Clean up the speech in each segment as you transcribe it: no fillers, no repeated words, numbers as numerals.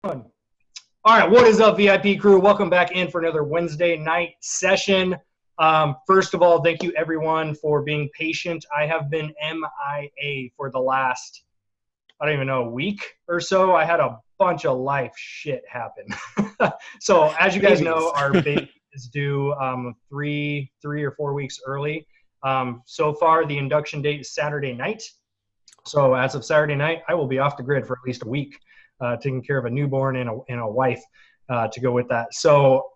All right, what is up, VIP crew? Welcome back in for another Wednesday night session. First of all, thank you everyone for being patient. I have been MIA for the last, I don't even know, a week or so. I had a bunch of life shit happen. So as you guys know, our baby is due 3 or 4 weeks early. So far, the induction date is Saturday night. So as of Saturday night, I will be off the grid for at least a week. Taking care of a newborn and a wife to go with that. So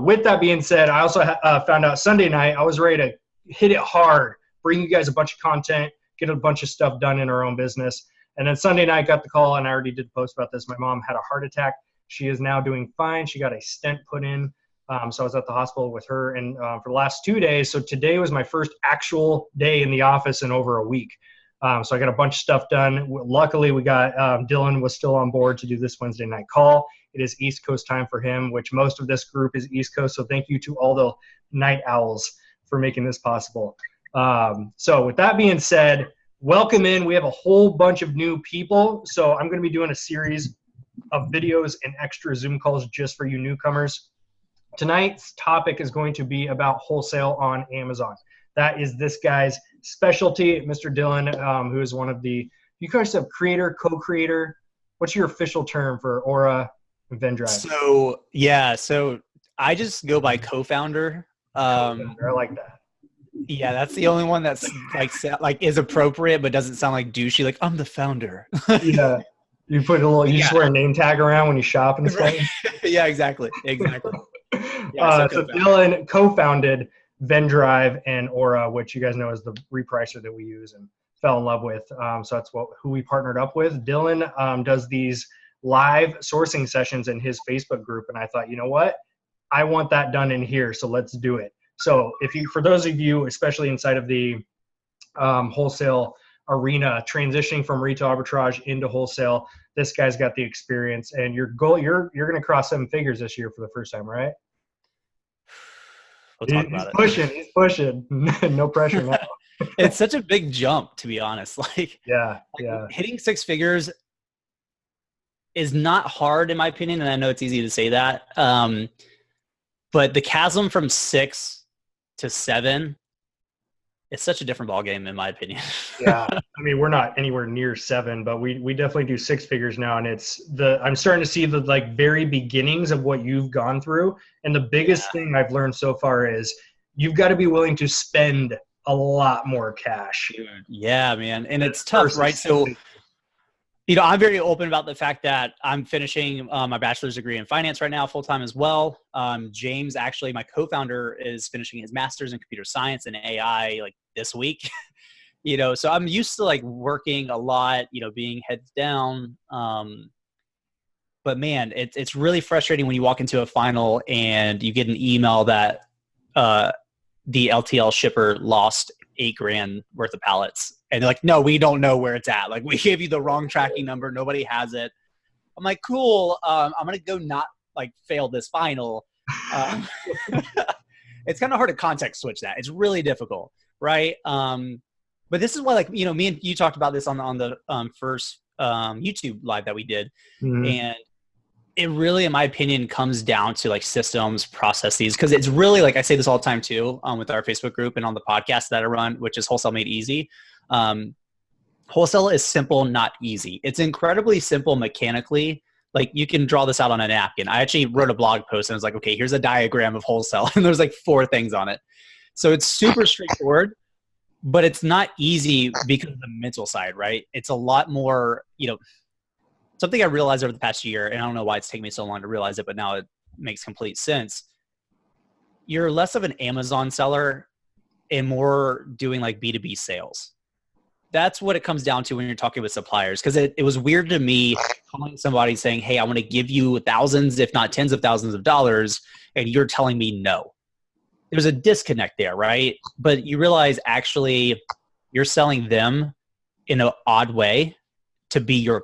with that being said, I also found out Sunday night I was ready to hit it hard, bring you guys a bunch of content, get a bunch of stuff done in our own business. And then Sunday night got the call, and I already did post about this. My mom had a heart attack. She is now doing fine. She got a stent put in. So I was at the hospital with her and for the last 2 days. So today was my first actual day in the office in over a week. So I got a bunch of stuff done. Luckily, we got Dillon was still on board to do this Wednesday night call. It is East Coast time for him, which most of this group is East Coast. So thank you to all the night owls for making this possible. So with that being said, welcome in. We have a whole bunch of new people. So I'm going to be doing a series of videos and extra Zoom calls just for you newcomers. Tonight's topic is going to be about wholesale on Amazon. That is this guy's specialty, Mr. Dillon, who is one of the, you guys have creator, co-creator. What's your official term for Aura and Vendrive? So I just go by co-founder. I like that. Yeah, that's the only one that's like is appropriate, but doesn't sound like douchey. Like, I'm the founder. Yeah. You put a little, you just wear a name tag around when you shop and stuff. Yeah, exactly. So Dillon co-founded Vendrive and Aura, which you guys know is the repricer that we use and fell in love with. So that's who we partnered up with. Dillon does these live sourcing sessions in his Facebook group, and I thought, you know what, I want that done in here, so let's do it. So for those of you, especially inside of the wholesale arena, transitioning from retail arbitrage into wholesale, this guy's got the experience, and your goal, you're going to cross 7 figures this year for the first time, right? We'll talk about it. He's pushing. No pressure now. It's such a big jump, to be honest. Yeah. Hitting 6 figures is not hard, in my opinion, and I know it's easy to say that. But the chasm from 6 to 7, it's such a different ballgame, in my opinion. Yeah, I mean, we're not anywhere near 7, but we definitely do 6 figures now, and I'm starting to see the very beginnings of what you've gone through. And the biggest thing I've learned so far is you've got to be willing to spend a lot more cash. Dude, yeah, man, and it's tough, right? So, I'm very open about the fact that I'm finishing my bachelor's degree in finance right now, full-time as well. James, actually, my co-founder, is finishing his master's in computer science and AI this week. So I'm used to working a lot, being heads down. But man, it's really frustrating when you walk into a final and you get an email that the LTL shipper lost $8,000 worth of pallets. And they're like, no, we don't know where it's at. We gave you the wrong tracking number. Nobody has it. I'm like, cool. I'm going to go not fail this final. It's kind of hard to context switch that. It's really difficult. Right. But this is why me and you talked about this on the first YouTube live that we did. Mm-hmm. And it really, in my opinion, comes down to systems, processes, because it's really I say this all the time too, with our Facebook group and on the podcast that I run, which is Wholesale Made Easy. Wholesale is simple, not easy. It's incredibly simple mechanically. You can draw this out on a napkin. I actually wrote a blog post and I was like, okay, here's a diagram of wholesale. And there's 4 things on it. So it's super straightforward, but it's not easy because of the mental side, right? It's a lot more, something I realized over the past year, and I don't know why it's taken me so long to realize it, but now it makes complete sense. You're less of an Amazon seller and more doing B2B sales. That's what it comes down to when you're talking with suppliers. Because it was weird to me calling somebody saying, hey, I want to give you thousands, if not tens of thousands of dollars, and you're telling me no. There's a disconnect there, right? But you realize actually you're selling them in an odd way to be your,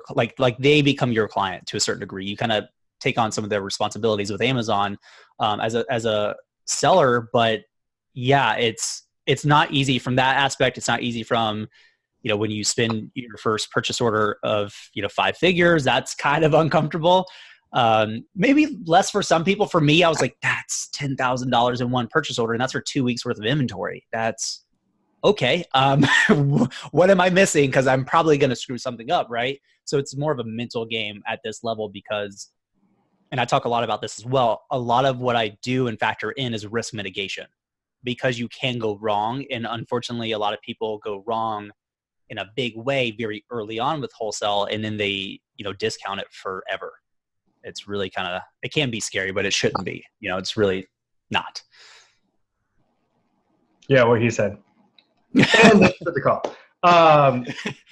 they become your client to a certain degree. You kind of take on some of their responsibilities with Amazon as a seller. But yeah, it's not easy from that aspect. It's not easy from, when you spend your first purchase order of, 5 figures, that's kind of uncomfortable. Maybe less for some people. For me, I was like, that's $10,000 in one purchase order, and that's for 2 weeks worth of inventory. That's okay. What am I missing? Because I'm probably going to screw something up, right? So it's more of a mental game at this level because, and I talk a lot about this as well, a lot of what I do and factor in is risk mitigation because you can go wrong. And unfortunately, a lot of people go wrong in a big way very early on with wholesale, and then they, discount it forever. It's really it can be scary, but it shouldn't be. It's really not. Yeah, what he said. And thanks for the call.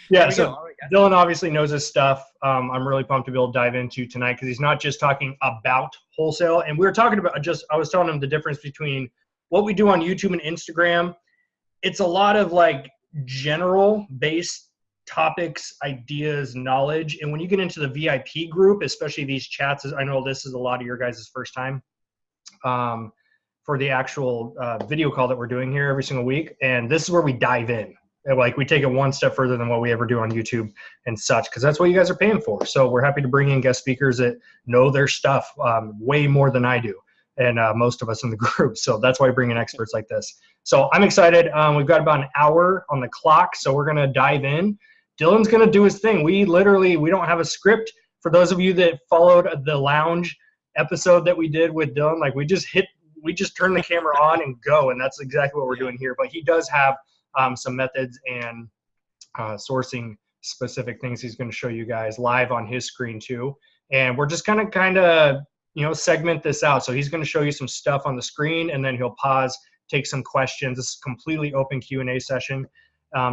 Yeah, so Dillon obviously knows his stuff. I'm really pumped to be able to dive into tonight because he's not just talking about wholesale. And we were talking about I was telling him the difference between what we do on YouTube and Instagram. It's a lot of like general based topics, ideas, knowledge. And when you get into the VIP group, especially these chats, I know this is a lot of your guys' first time. For the actual video call that we're doing here every single week. And this is where we dive in. Like we take it one step further than what we ever do on YouTube and such, because that's what you guys are paying for. So we're happy to bring in guest speakers that know their stuff way more than I do. And most of us in the group. So that's why we bring in experts like this. So I'm excited. We've got about an hour on the clock. So we're going to dive in. Dillon's going to do his thing. We don't have a script. For those of you that followed the lounge episode that we did with Dillon, like we just turn the camera on and go, and that's exactly what we're doing here. But he does have some methods and sourcing specific things he's going to show you guys live on his screen too. And we're just kind of segment this out. So he's going to show you some stuff on the screen, and then he'll pause, take some questions. This is completely open Q&A session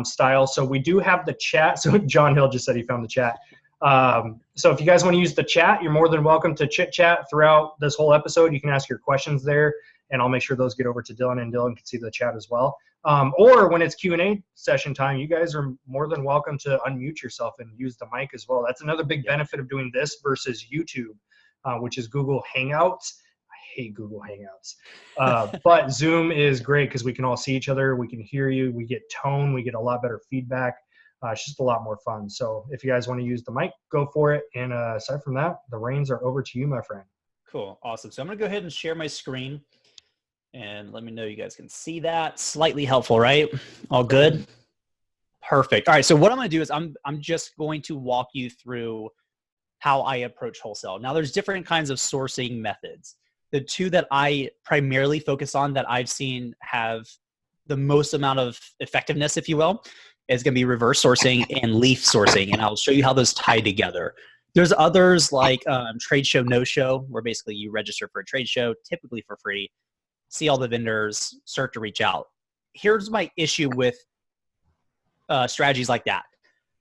style. So we do have the chat. So John Hill just said he found the chat. So if you guys want to use the chat, you're more than welcome to chit chat throughout this whole episode. You can ask your questions there, and I'll make sure those get over to Dillon, and Dillon can see the chat as well. Or when it's Q&A session time, you guys are more than welcome to unmute yourself and use the mic as well. That's another big benefit of doing this versus YouTube, which is Google Hangouts. I hate Google Hangouts. But Zoom is great because we can all see each other. We can hear you. We get tone. We get a lot better feedback. It's just a lot more fun. So if you guys want to use the mic, go for it. And aside from that, the reins are over to you, my friend. Cool. Awesome. So I'm going to go ahead and share my screen and let me know you guys can see that. Slightly helpful, right? All good? Perfect. All right. So what I'm going to do is I'm just going to walk you through how I approach wholesale. Now there's different kinds of sourcing methods. The two that I primarily focus on that I've seen have the most amount of effectiveness, if you will, is going to be reverse sourcing and leaf sourcing. And I'll show you how those tie together. There's others like trade show, no show, where basically you register for a trade show, typically for free, see all the vendors, start to reach out. Here's my issue with strategies like that.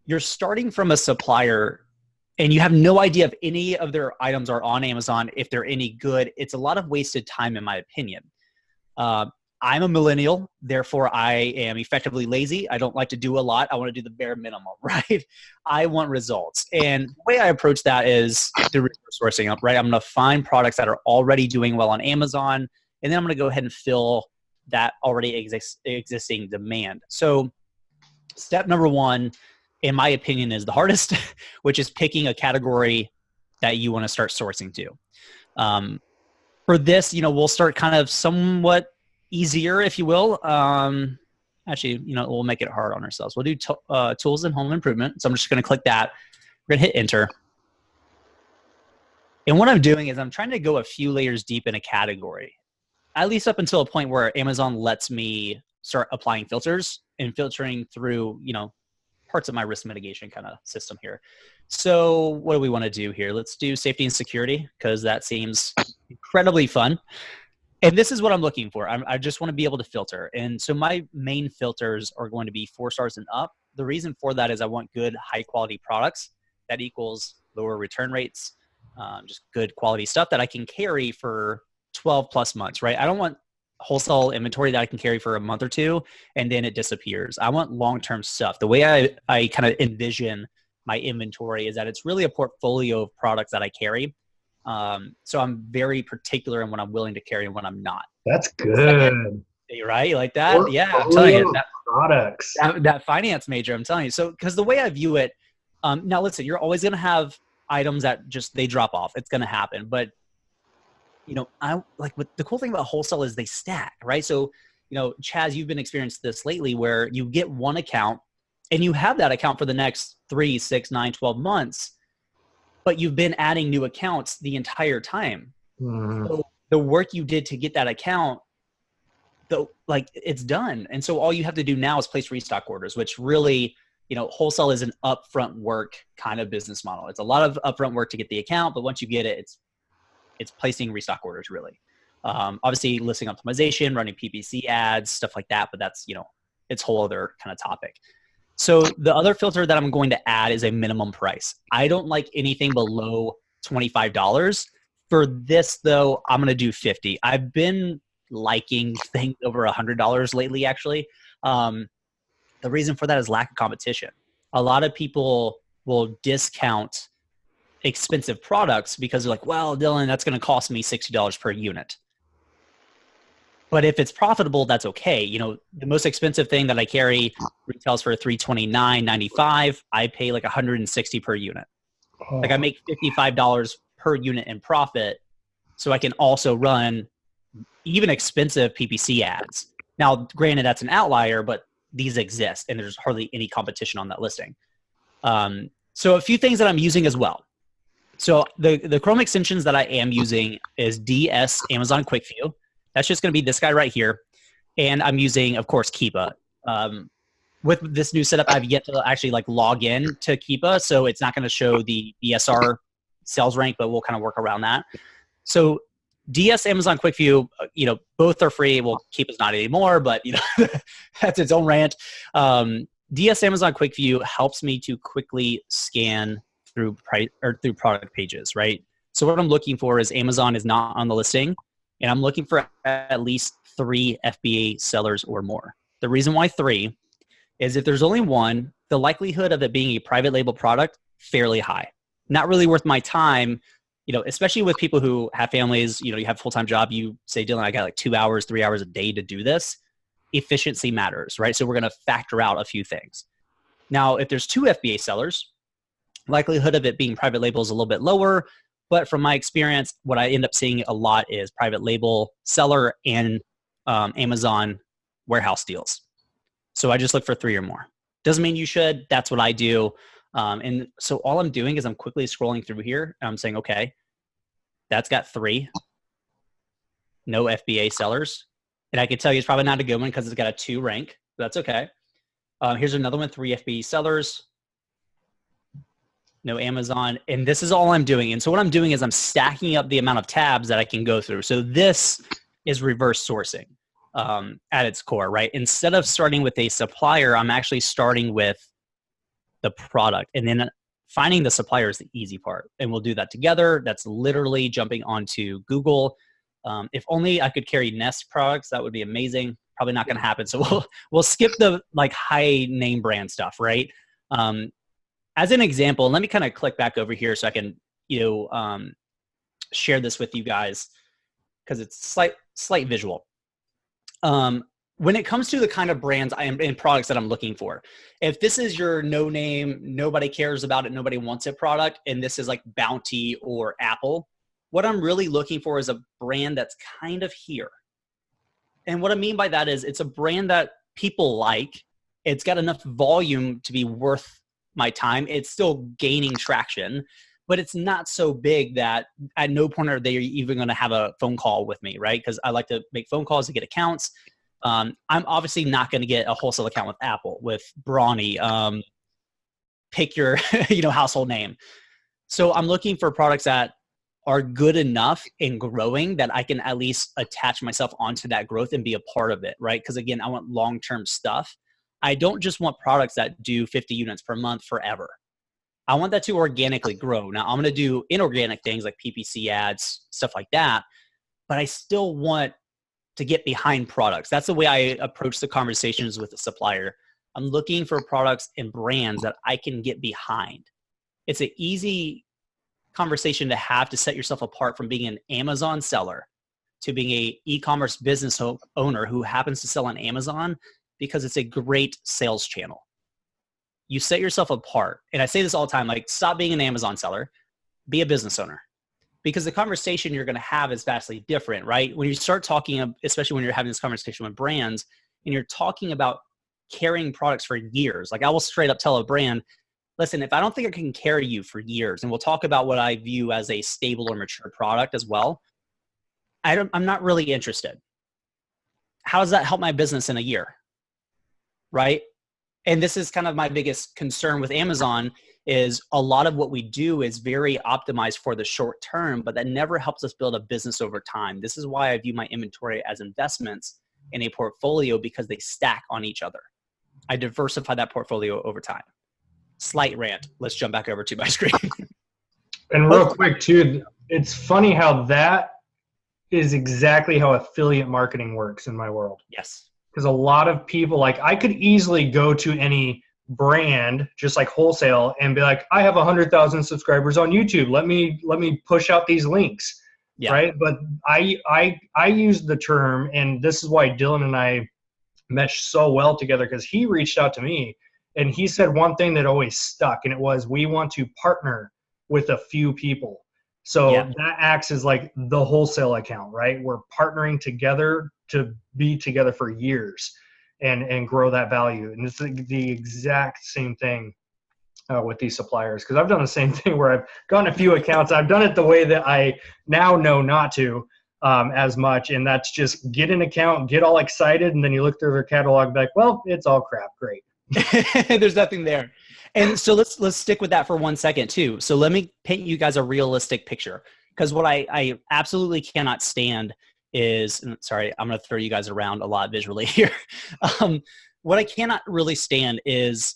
You're starting from a supplier and you have no idea if any of their items are on Amazon, if they're any good. It's a lot of wasted time, in my opinion. I'm a millennial, therefore I am effectively lazy. I don't like to do a lot. I want to do the bare minimum, right? I want results. And the way I approach that is through reverse sourcing, right? I'm going to find products that are already doing well on Amazon, and then I'm going to go ahead and fill that already existing demand. So step number one, in my opinion, is the hardest, which is picking a category that you want to start sourcing to. For this, we'll start kind of somewhat easier, if you will. Actually, we'll make it hard on ourselves. We'll do tools and home improvement. So I'm just going to click that. We're going to hit enter. And what I'm doing is I'm trying to go a few layers deep in a category, at least up until a point where Amazon lets me start applying filters and filtering through, parts of my risk mitigation kind of system here. So what do we want to do here? Let's do safety and security, because that seems incredibly fun. And this is what I'm looking for. I just want to be able to filter. And so my main filters are going to be 4 stars and up. The reason for that is I want good, high quality products. That equals lower return rates, just good quality stuff that I can carry for 12 plus months, right? I don't want wholesale inventory that I can carry for a month or two and then it disappears. I want long-term stuff. The way I kind of envision my inventory is that it's really a portfolio of products that I carry. So I'm very particular in what I'm willing to carry and what I'm not. That's good. Right? Like that? Yeah, I'm telling you. Products. That finance major, I'm telling you. So, because the way I view it, now listen, you're always going to have items that just, they drop off. It's going to happen. But, I like, what the cool thing about wholesale is they stack, right? So, Chaz, you've been experiencing this lately where you get one account and you have that account for the next 3, 6, 9, 12 months, but you've been adding new accounts the entire time. So the work you did to get that account, it's done. And so all you have to do now is place restock orders, which really, wholesale is an upfront work kind of business model. It's a lot of upfront work to get the account, but once you get it, it's placing restock orders really. Obviously listing optimization, running PPC ads, stuff like that, but that's, it's a whole other kind of topic. So the other filter that I'm going to add is a minimum price. I don't like anything below $25. For this though, I'm going to do 50. I've been liking things over $100 lately, actually. The reason for that is lack of competition. A lot of people will discount expensive products because they're like, well, Dillon, that's going to cost me $60 per unit. But if it's profitable, that's okay. The most expensive thing that I carry retails for $329.95. I pay like $160 per unit. Like I make $55 per unit in profit. So I can also run even expensive PPC ads. Now, granted, that's an outlier, but these exist and there's hardly any competition on that listing. So a few things that I'm using as well. So the Chrome extensions that I am using is DS Amazon Quick View. That's just going to be this guy right here. And I'm using, of course, Keepa. With this new setup, I've yet to actually log in to Keepa. So it's not going to show the BSR sales rank, but we'll kind of work around that. So DS Amazon Quick View, both are free. Well, Keepa's not anymore, but that's its own rant. DS Amazon Quick View helps me to quickly scan through product pages, right? So what I'm looking for is Amazon is not on the listing, and I'm looking for at least 3 FBA sellers or more. The reason why 3 is if there's only one, the likelihood of it being a private label product, fairly high. Not really worth my time, especially with people who have families, you have a full-time job, you say, Dillon, I got 2 hours, 3 hours a day to do this. Efficiency matters, right? So we're going to factor out a few things. Now, if there's 2 FBA sellers, likelihood of it being private label is a little bit lower, but from my experience, what I end up seeing a lot is private label seller and Amazon warehouse deals. So I just look for 3 or more. Doesn't mean you should. That's what I do. And so all I'm doing is I'm quickly scrolling through here. And I'm saying, okay, that's got 3. No FBA sellers. And I can tell you it's probably not a good one because it's got a 2 rank. But that's okay. Here's another one, 3 FBA sellers. No Amazon. And this is all I'm doing. And so what I'm doing is I'm stacking up the amount of tabs that I can go through. So this is reverse sourcing at its core, right? Instead of starting with a supplier, I'm actually starting with the product. And then finding the supplier is the easy part. And we'll do that together. That's literally jumping onto Google. If only I could carry Nest products, that would be amazing. Probably not going to happen. So we'll skip the high name brand stuff, right? As an example, let me kind of click back over here so I can share this with you guys because it's slight visual. When it comes to the kind of brands and products that I'm looking for, if this is your no name, nobody cares about it, nobody wants it product, and this is like Bounty or Apple, what I'm really looking for is a brand that's kind of here. And what I mean by that is it's a brand that people like. It's got enough volume to be worth my time. It's still gaining traction, but it's not so big that at no point are they even going to have a phone call with me, right? Because I like to make phone calls to get accounts. I'm obviously not going to get a wholesale account with Apple, with Brawny, pick your household name. So I'm looking for products that are good enough and growing that I can at least attach myself onto that growth and be a part of it, right? Because again, I want long-term stuff. I don't just want products that do 50 units per month forever. I want that to organically grow. Now, I'm going to do inorganic things like PPC ads, stuff like that, but I still want to get behind products. That's the way I approach the conversations with the supplier. I'm looking for products and brands that I can get behind. It's an easy conversation to have to set yourself apart from being an Amazon seller to being a e-commerce business owner who happens to sell on Amazon because it's a great sales channel. You set yourself apart. And I say this all the time, like stop being an Amazon seller. be a business owner, because the conversation you're going to have is vastly different, right? When you start talking, especially when you're having this conversation with brands and you're talking about carrying products for years, like I will straight up tell a brand, listen, if I don't think I can carry you for years, and we'll talk about what I view as a stable or mature product as well, I'm not really interested. How does that help my business in a year? Right? And this is kind of my biggest concern with Amazon is a lot of what we do is very optimized for the short term, but that never helps us build a business over time. This is why I view my inventory as investments in a portfolio, because they stack on each other. I diversify that portfolio over time. Slight rant. Let's jump back over to my screen. And real quick too, it's funny how that is exactly how affiliate marketing works in my world. Yes. Because a lot of people, like I could easily go to any brand, just like Wholesale, and be like, I have 100,000 subscribers on YouTube. Let me push out these links. Yeah. Right. But I use the term, and this is why Dillon and I meshed so well together, because he reached out to me and he said one thing that always stuck, and it was, we want to partner with a few people. So that acts as like the Wholesale account, right? We're partnering together to be together for years and grow that value. And it's the exact same thing with these suppliers, because I've done the same thing where I've gotten a few accounts. I've done it the way that I now know not to as much, and that's just get an account, get all excited, and then you look through their catalog and be like, well, it's all crap. Great. There's nothing there. And so let's stick with that for 1 second too. So let me paint you guys a realistic picture, because what I absolutely cannot stand is, sorry, I'm going to throw you guys around a lot visually here. What I cannot really stand is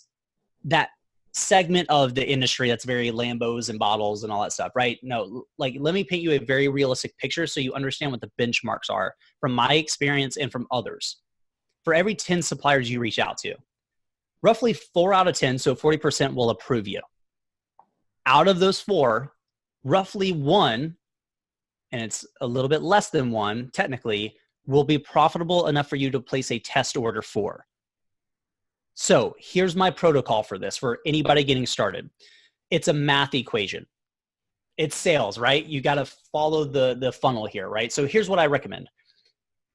that segment of the industry that's very Lambos and bottles and all that stuff, right? No, like, let me paint you a very realistic picture so you understand what the benchmarks are from my experience and from others. For every 10 suppliers you reach out to, roughly 4 out of 10, so 40%, will approve you. Out of those 4, roughly 1, and it's a little bit less than 1 technically, will be profitable enough for you to place a test order for. So here's my protocol for this, for anybody getting started. It's a math equation. It's sales, right? You got to follow the funnel here, right? So here's what I recommend.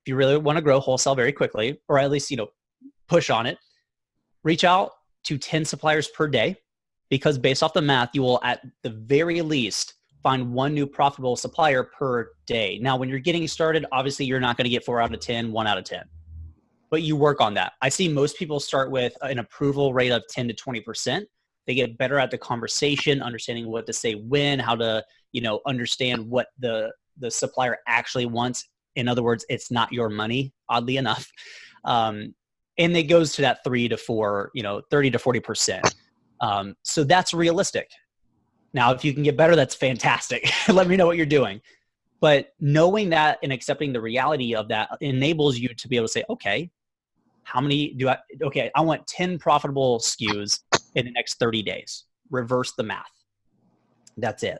If you really want to grow Wholesale very quickly, or at least, push on it, reach out to 10 suppliers per day, because based off the math, you will at the very least find 1 new profitable supplier per day. Now, when you're getting started, obviously you're not going to get 4 out of 10, 1 out of 10, but you work on that. I see most people start with an approval rate of 10 to 20%. They get better at the conversation, understanding what to say when, how to, understand what the supplier actually wants. In other words, it's not your money, oddly enough. And it goes to that 3 to 4, 30 to 40%. So that's realistic. Now, if you can get better, that's fantastic. Let me know what you're doing. But knowing that and accepting the reality of that enables you to be able to say, okay, how many I want 10 profitable SKUs in the next 30 days. Reverse the math. That's it.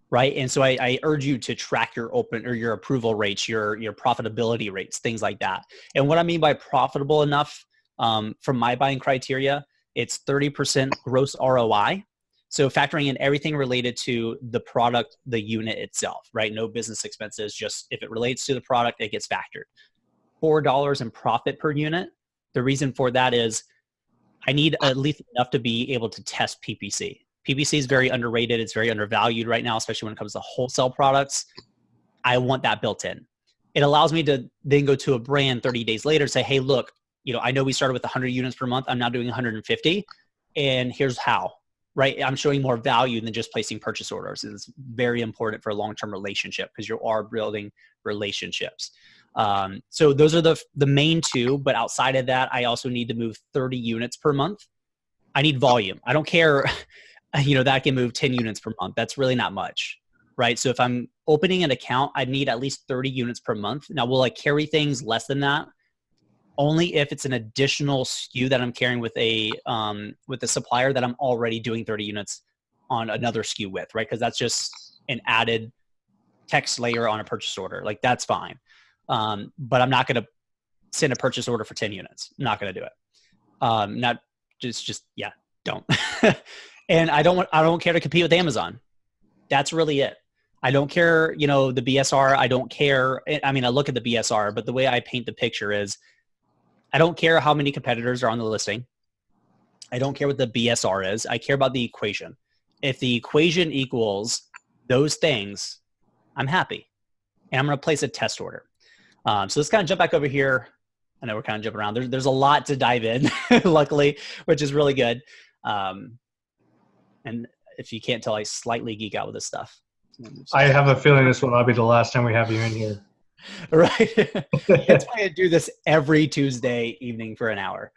Right. And so I urge you to track your your approval rates, your profitability rates, things like that. And what I mean by profitable enough, from my buying criteria, it's 30% gross ROI. So factoring in everything related to the product, the unit itself, right? No business expenses, just if it relates to the product, it gets factored. $4 in profit per unit. The reason for that is I need at least enough to be able to test PPC. PPC is very underrated. It's very undervalued right now, especially when it comes to Wholesale products. I want that built in. It allows me to then go to a brand 30 days later and say, hey, look, I know we started with 100 units per month. I'm now doing 150. And here's how, right? I'm showing more value than just placing purchase orders. It's very important for a long-term relationship, because you are building relationships. So those are the main 2. But outside of that, I also need to move 30 units per month. I need volume. I don't care. That I can move 10 units per month. That's really not much, right? So if I'm opening an account, I need at least 30 units per month. Now, will I carry things less than that? Only if it's an additional SKU that I'm carrying with a supplier that I'm already doing 30 units on another SKU with, right? Because that's just an added text layer on a purchase order. Like, that's fine. But I'm not going to send a purchase order for 10 units. I'm not going to do it. Don't. And I don't care to compete with Amazon. That's really it. I don't care, you know, the BSR. I don't care. I mean, I look at the BSR, but the way I paint the picture is I don't care how many competitors are on the listing. I don't care what the BSR is. I care about the equation. If the equation equals those things, I'm happy. And I'm going to place a test order. So let's kind of jump back over here. I know we're kind of jumping around. There's a lot to dive in, luckily, which is really good. And if you can't tell, I slightly geek out with this stuff. I have a feeling this will not be the last time we have you in here. Right. That's why I do this every Tuesday evening for an hour.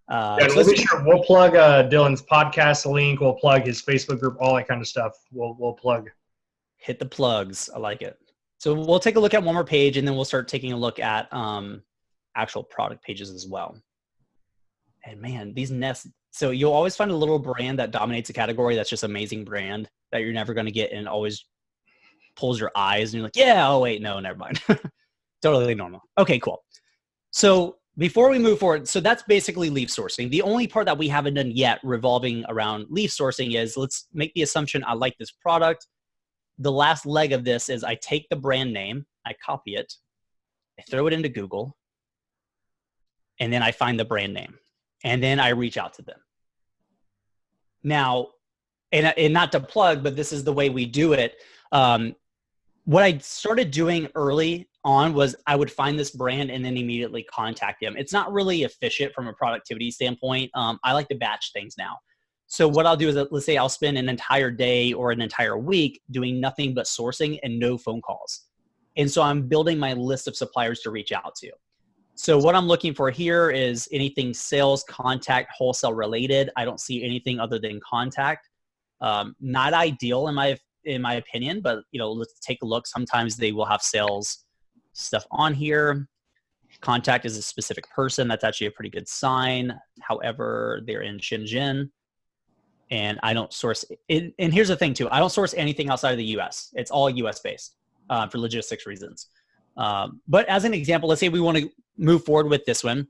And we'll be sure we'll plug Dillon's podcast link. We'll plug his Facebook group, all that kind of stuff. We'll plug. Hit the plugs. I like it. So we'll take a look at one more page, and then we'll start taking a look at actual product pages as well. And man, these nests. So you'll always find a little brand that dominates a category that's just amazing brand that you're never going to get, and always pulls your eyes, and you're like, yeah, oh wait, no, never mind. Totally normal. Okay, cool. So before we move forward, so that's basically leaf sourcing. The only part that we haven't done yet revolving around leaf sourcing is, let's make the assumption I like this product. The last leg of this is I take the brand name, I copy it, I throw it into Google, and then I find the brand name, and then I reach out to them. Now, and not to plug, but this is the way we do it. What I started doing early on was I would find this brand and then immediately contact them. It's not really efficient from a productivity standpoint. I like to batch things now. So what I'll do is, let's say I'll spend an entire day or an entire week doing nothing but sourcing and no phone calls. And so I'm building my list of suppliers to reach out to. So what I'm looking for here is anything sales, contact, wholesale related. I don't see anything other than contact. Not ideal in my opinion, but you know, let's take a look. Sometimes they will have sales stuff on here. Contact is a specific person. That's actually a pretty good sign. However, they're in Shenzhen, and I don't source it. And here's the thing too. I don't source anything outside of the US. It's all US based for logistics reasons. But as an example, let's say we want to move forward with this one.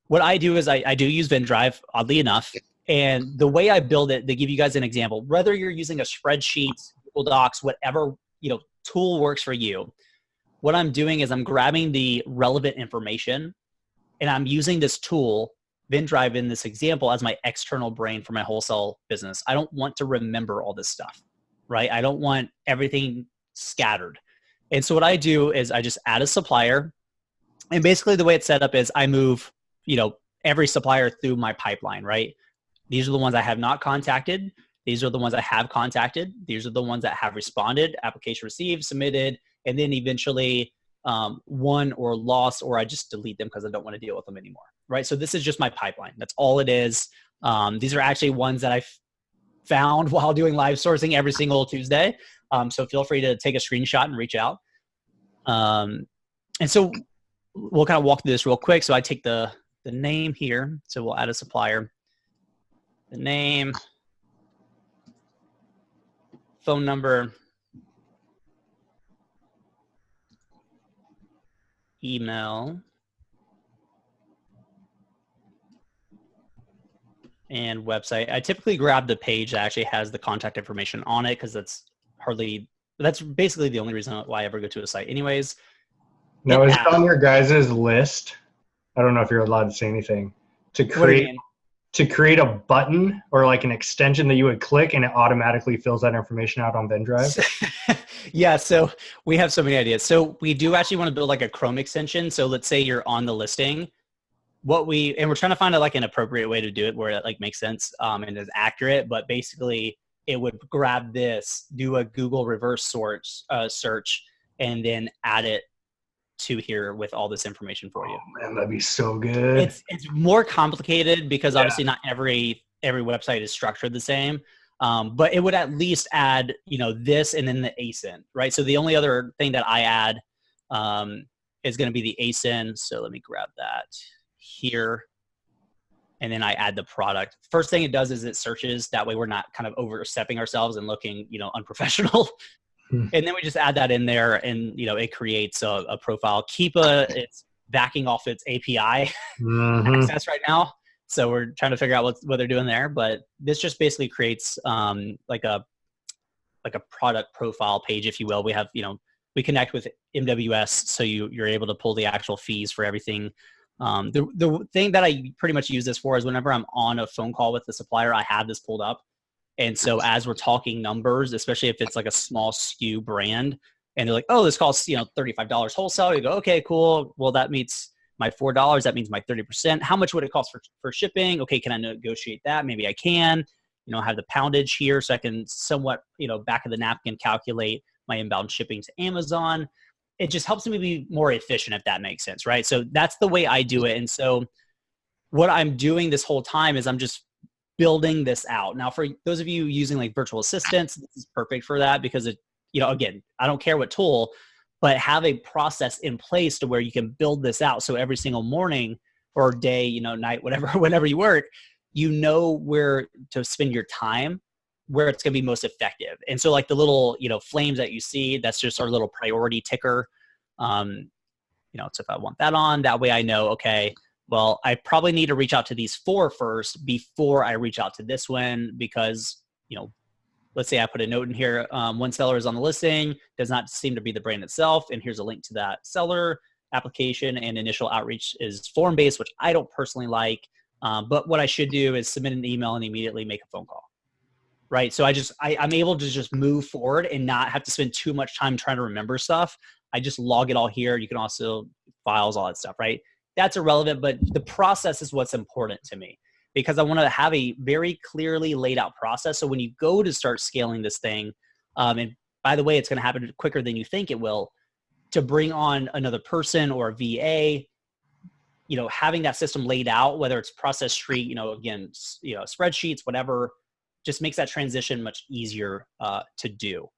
What I do is I do use VinDrive, oddly enough. And the way I build it, to give you guys an example, whether you're using a spreadsheet, Google Docs, whatever, you know, tool works for you, what I'm doing is I'm grabbing the relevant information, and I'm using this tool, VinDrive in this example, as my external brain for my wholesale business. I don't want to remember all this stuff, right? I don't want everything scattered. And so what I do is I just add a supplier, and basically the way it's set up is I move, you know, every supplier through my pipeline, right? These are the ones I have not contacted. These are the ones I have contacted. These are the ones that have responded, application received, submitted, and then eventually won or lost, or I just delete them because I don't want to deal with them anymore, right? So this is just my pipeline. That's all it is. These are actually ones that I found while doing live sourcing every single Tuesday. So feel free to take a screenshot and reach out. And so we'll kind of walk through this real quick. So I take the name here. So we'll add a supplier. The name, phone number, email, and website. I typically grab the page that actually has the contact information on it, because that's basically the only reason why I ever go to a site anyways. Now, is it on your guys' list? I don't know if you're allowed to say anything. To create a button or like an extension that you would click and it automatically fills that information out on VinDrive? Yeah, so we have so many ideas. So we do actually want to build like a Chrome extension. So let's say you're on the listing. And we're trying to find like an appropriate way to do it where it like makes sense and is accurate, but basically it would grab this, do a Google reverse search, and then add it to here with all this information for you. Oh, man, that'd be so good. It's more complicated because obviously not every website is structured the same. But it would at least add, you know, this and then the ASIN, right? So the only other thing that I add is going to be the ASIN. So let me grab that here. And then I add the product. First thing it does is it searches. That way we're not kind of overstepping ourselves and looking, you know, unprofessional. And then we just add that in there, and you know, it creates a profile. It's backing off its API access right now, so we're trying to figure out what they're doing there. But this just basically creates like a like a product profile page, if you will. We have, we connect with MWS, so you're able to pull the actual fees for everything. The thing that I pretty much use this for is whenever I'm on a phone call with the supplier, I have this pulled up. And so as we're talking numbers, especially if it's like a small SKU brand, and they're like, oh, this costs, $35 wholesale. You go, okay, cool. Well, that meets my $4. That means my 30%. How much would it cost for shipping? Okay, can I negotiate that? Maybe I can. Have the poundage here so I can somewhat, back of the napkin calculate my inbound shipping to Amazon. It just helps me be more efficient, if that makes sense, right? So that's the way I do it. And so what I'm doing this whole time is I'm just building this out. Now, for those of you using like virtual assistants, this is perfect for that because again, I don't care what tool, but have a process in place to where you can build this out. So every single morning or day, night, whatever, whenever you work, where to spend your time, where it's going to be most effective. And so like the little, flames that you see, that's just our little priority ticker. So if I want that on, that way I know, okay, well, I probably need to reach out to these 4 first before I reach out to this one because, let's say I put a note in here. One seller is on the listing, does not seem to be the brand itself. And here's a link to that seller. Application and initial outreach is form-based, which I don't personally like. But what I should do is submit an email and immediately make a phone call, right? So I'm able to just move forward and not have to spend too much time trying to remember stuff. I just log it all here. You can also files, all that stuff, right? That's irrelevant, but the process is what's important to me because I want to have a very clearly laid out process. So when you go to start scaling this thing, and by the way, it's going to happen quicker than you think it will, to bring on another person or a VA, having that system laid out, whether it's process street, again, spreadsheets, whatever, just makes that transition much easier to do.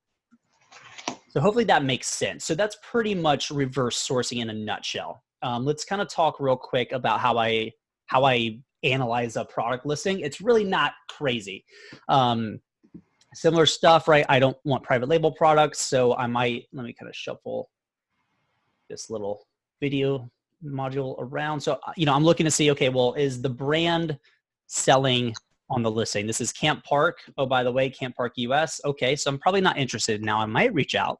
So hopefully that makes sense. So that's pretty much reverse sourcing in a nutshell. Let's kind of talk real quick about how I analyze a product listing. It's really not crazy. Similar stuff, right? I don't want private label products, so let me kind of shuffle this little video module around. So, I'm looking to see, okay, well, is the brand selling on the listing? This is Camp Park. Oh, by the way, Camp Park US. Okay, so I'm probably not interested. Now I might reach out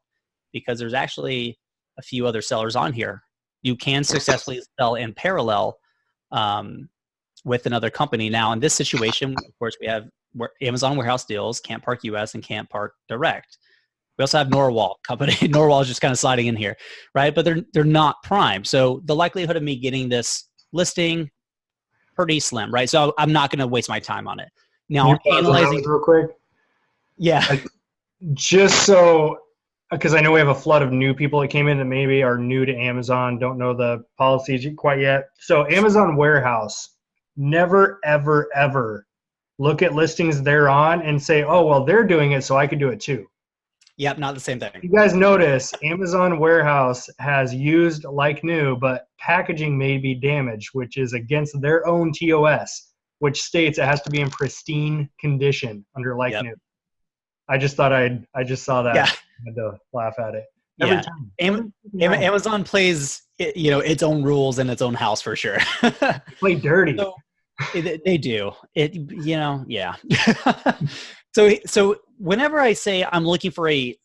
because there's actually a few other sellers on here. You can successfully sell in parallel with another company. Now in this situation, of course, we have Amazon Warehouse Deals, Camp Park US, and Camp Park Direct. We also have Norwal company. Norwal is just kind of sliding in here, right? But they're not prime. So the likelihood of me getting this listing, pretty slim, right? So I'm not going to waste my time on it. Now, analyzing real quick. Yeah. Just so, because I know we have a flood of new people that came in that maybe are new to Amazon, don't know the policies quite yet. So Amazon Warehouse, never, ever, ever look at listings they're on and say, oh, well, they're doing it, so I could do it too. Yep, not the same thing. You guys notice Amazon Warehouse has used like new, but packaging may be damaged, which is against their own TOS, which states it has to be in pristine condition under like new. I just thought I just saw that. Yeah. I had to laugh at it. Every time. Amazon plays, its own rules in its own house for sure. Play dirty. So, they do. Yeah. So whenever I say I'm looking for a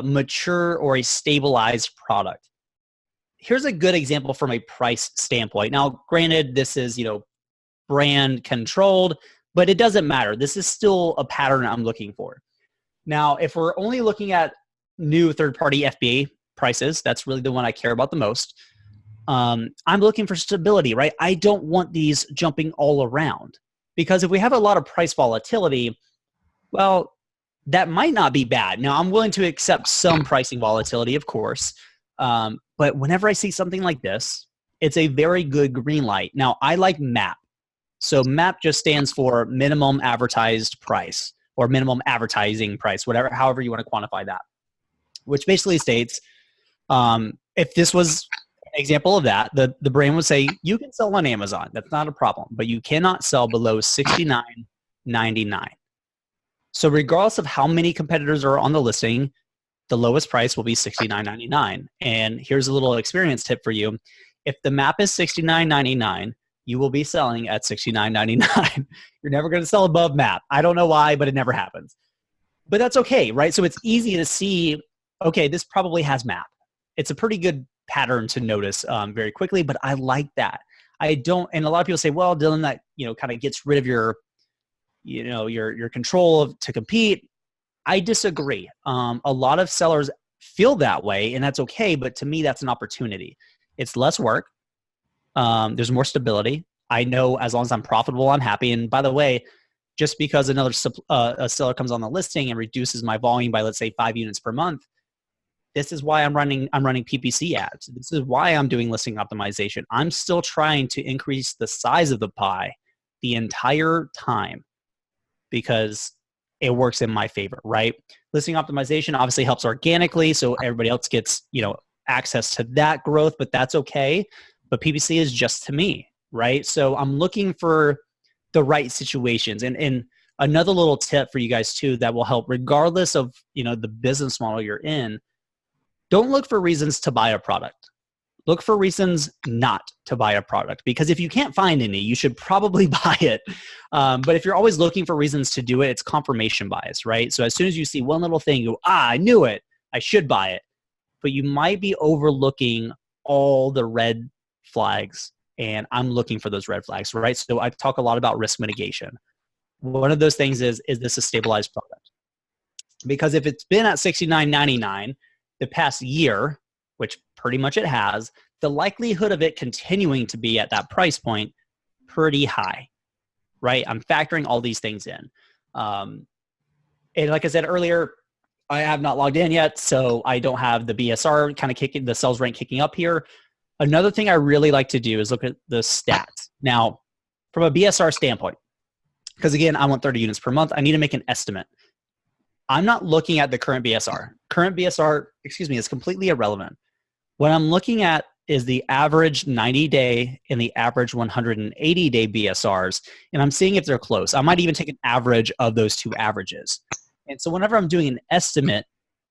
mature or a stabilized product, here's a good example from a price standpoint. Now, granted, this is, brand controlled, but it doesn't matter. This is still a pattern I'm looking for. Now, if we're only looking at new third-party FBA prices, that's really the one I care about the most. I'm looking for stability, right? I don't want these jumping all around because if we have a lot of price volatility, well, that might not be bad. Now, I'm willing to accept some pricing volatility, of course. But whenever I see something like this, it's a very good green light. Now, I like MAP. So MAP just stands for minimum advertised price or minimum advertising price, however you want to quantify that, which basically states if this was an example of that, the brand would say, you can sell on Amazon. That's not a problem, but you cannot sell below $69.99. So regardless of how many competitors are on the listing, the lowest price will be $69.99. And here's a little experience tip for you. If the MAP is $69.99, you will be selling at $69.99. You're never going to sell above MAP. I don't know why, but it never happens. but that's okay, right? So it's easy to see, okay, this probably has MAP. It's a pretty good pattern to notice very quickly, but I like that. I don't, and a lot of people say, well, Dillon, that, kind of gets rid of your, your control to compete. I disagree. A lot of sellers feel that way, and that's okay. But to me, that's an opportunity. It's less work. There's more stability. I know as long as I'm profitable, I'm happy. And by the way, just because another a seller comes on the listing and reduces my volume by, let's say, 5 units per month, this is why I'm running PPC ads. This is why I'm doing listing optimization. I'm still trying to increase the size of the pie the entire time because it works in my favor, right? Listing optimization obviously helps organically, so everybody else gets, access to that growth, but that's okay. But PPC is just to me, right? So I'm looking for the right situations. And another little tip for you guys too that will help regardless of, the business model you're in. Don't look for reasons to buy a product. Look for reasons not to buy a product, because if you can't find any, you should probably buy it. But if you're always looking for reasons to do it, it's confirmation bias, right? So as soon as you see one little thing, you go, I knew it, I should buy it. But you might be overlooking all the red flags, and I'm looking for those red flags, right? So I talk a lot about risk mitigation. One of those things is this a stabilized product? Because if it's been at $69.99 the past year, which pretty much it has, the likelihood of it continuing to be at that price point pretty high, right? I'm factoring all these things in. And like I said earlier, I have not logged in yet, so I don't have the BSR kind of kicking, the sales rank kicking up here. Another thing I really like to do is look at the stats. Now, from a BSR standpoint, because again, I want 30 units per month, I need to make an estimate. I'm not looking at the current BSR. Current BSR, is completely irrelevant. What I'm looking at is the average 90-day and the average 180-day BSRs, and I'm seeing if they're close. I might even take an average of those two averages. And so whenever I'm doing an estimate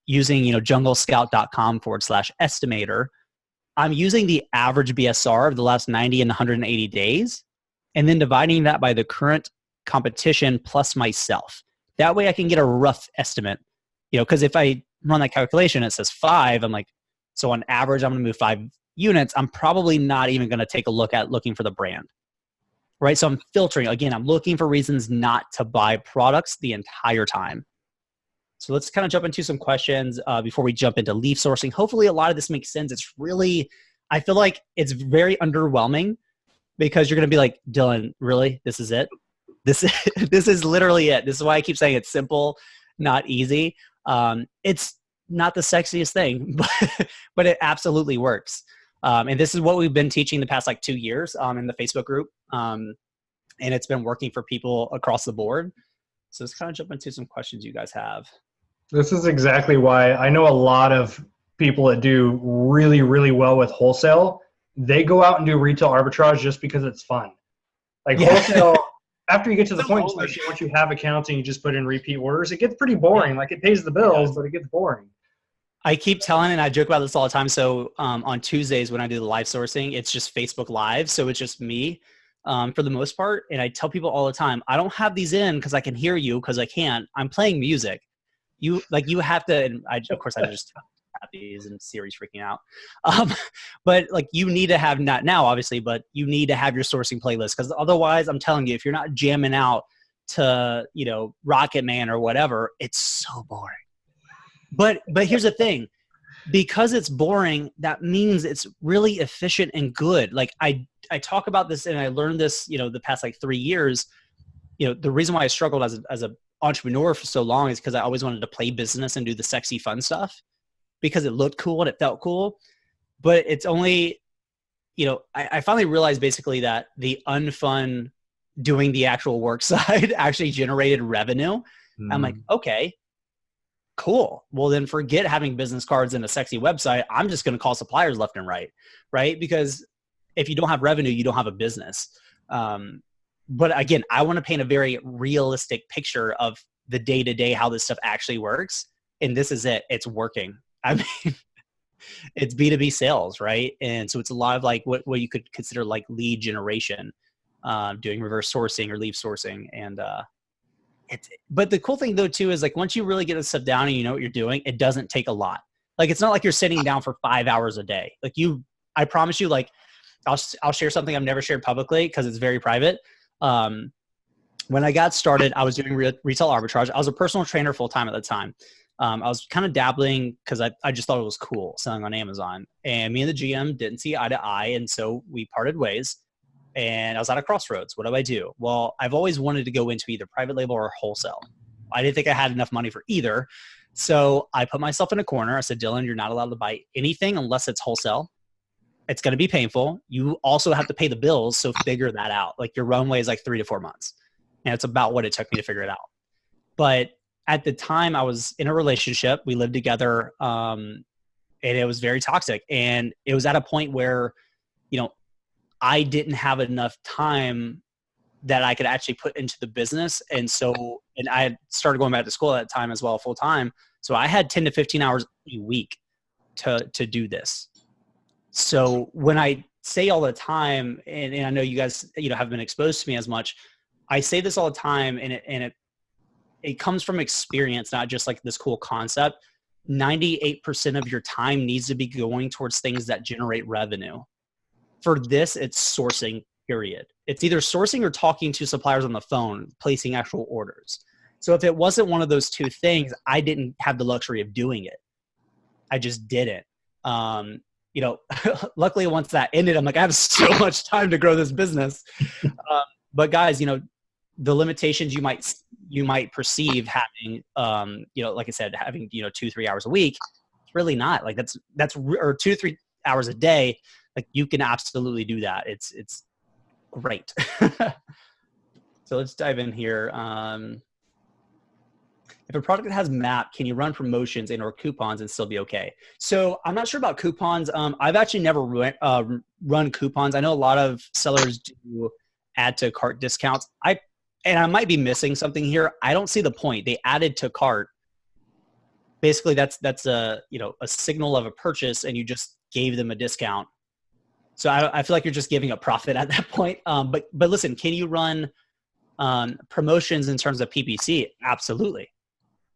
using, junglescout.com/estimator, I'm using the average BSR of the last 90 and 180 days, and then dividing that by the current competition plus myself. That way I can get a rough estimate, because if I run that calculation, it says 5, I'm like, so on average, I'm going to move 5 units. I'm probably not even going to take a look at looking for the brand, right? So I'm filtering. Again, I'm looking for reasons not to buy products the entire time. So let's kind of jump into some questions before we jump into leaf sourcing. Hopefully a lot of this makes sense. It's really, I feel like it's very underwhelming because you're going to be like, Dillon, really? This is it? This is literally it. This is why I keep saying it's simple, not easy. It's not the sexiest thing, but it absolutely works. And this is what we've been teaching the past 2 years in the Facebook group. And it's been working for people across the board. So let's kind of jump into some questions you guys have. This is exactly why I know a lot of people that do really, really well with wholesale. They go out and do retail arbitrage just because it's fun. Wholesale, after you get to the point, especially once you have accounts and you just put in repeat orders, it gets pretty boring. It pays the bills, but it gets boring. I keep telling, and I joke about this all the time. So on Tuesdays when I do the live sourcing, it's just Facebook Live. So it's just me for the most part. And I tell people all the time, I don't have these in because I can hear you because I can't. I'm playing music. You have to, and of course I just have these and Siri's freaking out. But you need to have, not now obviously, but you need to have your sourcing playlist, because otherwise I'm telling you, if you're not jamming out to, Rocket Man or whatever, it's so boring. But here's the thing, because it's boring, that means it's really efficient and good. I talk about this, and I learned this, the past 3 years. The reason why I struggled as a entrepreneur for so long is because I always wanted to play business and do the sexy fun stuff because it looked cool and it felt cool. But it's only, I finally realized basically that the unfun doing the actual work side actually generated revenue. I'm like, okay, cool. Well, then forget having business cards and a sexy website. I'm just going to call suppliers left and right? Because if you don't have revenue, you don't have a business. But again, I want to paint a very realistic picture of the day-to-day, how this stuff actually works. And this is it. It's working. I mean, it's B2B sales, right? And so it's a lot of what you could consider lead generation, doing reverse sourcing or lead sourcing. And But the cool thing though too is like once you really get this stuff down and you know what you're doing, it doesn't take a lot. Like it's not like you're sitting down for 5 hours a day. Like I promise you, like I'll share something I've never shared publicly because it's very private. When I got started, I was doing retail arbitrage. I was a personal trainer full time at the time. I was kind of dabbling because I just thought it was cool selling on Amazon. And me and the GM didn't see eye to eye, and so we parted ways. And I was at a crossroads. What do I do? Well, I've always wanted to go into either private label or wholesale. I didn't think I had enough money for either. So I put myself in a corner. I said, Dillon, you're not allowed to buy anything unless it's wholesale. It's going to be painful. You also have to pay the bills. So figure that out. Like your runway is like 3 to 4 months. And it's about what it took me to figure it out. But at the time I was in a relationship, we lived together, and it was very toxic. And it was at a point where, I didn't have enough time that I could actually put into the business. And I had started going back to school at that time as well, full time. So I had 10 to 15 hours a week to do this. So when I say all the time, and I know you guys, have been exposed to me as much, I say this all the time, and it comes from experience, not just like this cool concept. 98% of your time needs to be going towards things that generate revenue. For this, it's sourcing, period. It's either sourcing or talking to suppliers on the phone, placing actual orders. So if it wasn't one of those two things, I didn't have the luxury of doing it. I just didn't. Luckily once that ended, I'm like, I have so much time to grow this business. But guys, the limitations you might perceive having, like I said, having, 2-3 hours a week, it's really not like or 2 to 3 hours a day. Like you can absolutely do that. It's great. So let's dive in here. If a product has MAP, can you run promotions and or coupons and still be okay? So I'm not sure about coupons. I've actually never run coupons. I know a lot of sellers do add to cart discounts. I might be missing something here. I don't see the point. They added to cart. Basically, that's a signal of a purchase, and you just gave them a discount. So I feel like you're just giving a profit at that point. But listen, can you run promotions in terms of PPC? Absolutely.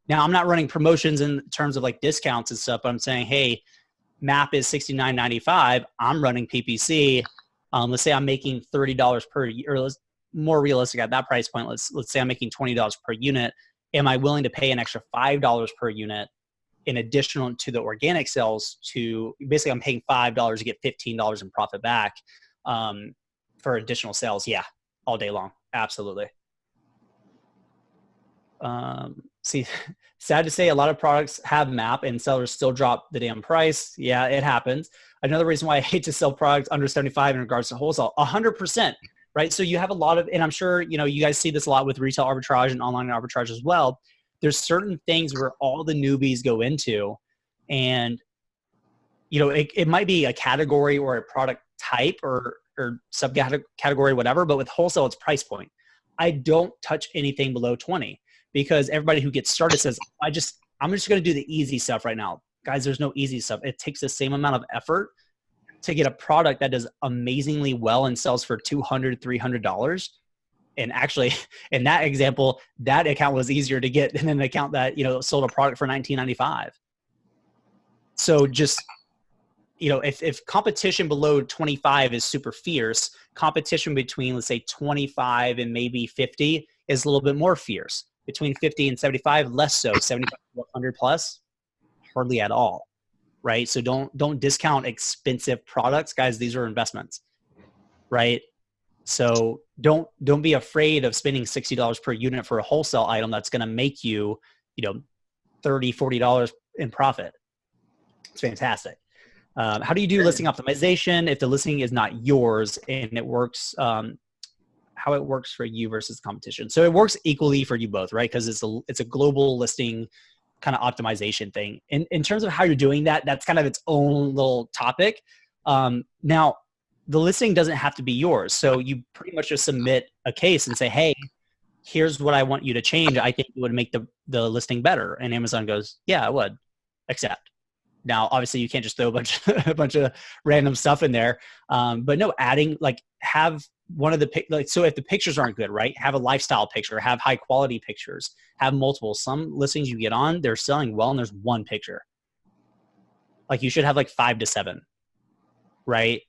Now, I'm not running promotions in terms of like discounts and stuff, but I'm saying, hey, MAP is $69.95. I'm running PPC. Let's say I'm making $30 per year, or more realistic at that price point. Let's say I'm making $20 per unit. Am I willing to pay an extra $5 per unit in addition to the organic sales to basically I'm paying $5 to get $15 in profit back for additional sales? Yeah, all day long. Absolutely. See, sad to say a lot of products have MAP and sellers still drop the damn price. Yeah, it happens. Another reason why I hate to sell products under 75 in regards to wholesale, 100%, right? So you have a lot of, and I'm sure, you guys see this a lot with retail arbitrage and online arbitrage as well. There's certain things where all the newbies go into, and, it might be a category or a product type or subcategory, whatever, but with wholesale, it's price point. I don't touch anything below 20 because everybody who gets started says, I'm just going to do the easy stuff right now. Guys, there's no easy stuff. It takes the same amount of effort to get a product that does amazingly well and sells for $200, $300. And actually, in that example, that account was easier to get than an account that, sold a product for $19.95. So just, if competition below 25 is super fierce, competition between, let's say, 25 and maybe 50 is a little bit more fierce. Between 50 and 75, less so. 75 to 100 plus, hardly at all, right? So don't discount expensive products, guys. These are investments, right? So don't be afraid of spending $60 per unit for a wholesale item that's going to make you, $30, $40 in profit. It's fantastic. How do you do listing optimization if the listing is not yours and it works? How it works for you versus competition? So it works equally for you both, right? Because it's a global listing kind of optimization thing. In terms of how you're doing that, that's kind of its own little topic. Now, the listing doesn't have to be yours. So you pretty much just submit a case and say, hey, here's what I want you to change. I think it would make the listing better. And Amazon goes, yeah, I would. Accept. Now, obviously you can't just throw a bunch of random stuff in there. But no, adding like have one of the like, so if the pictures aren't good, right? Have a lifestyle picture, have high quality pictures, have multiple. Some listings you get on, they're selling well and there's one picture. Like you should have like 5 to 7. Right.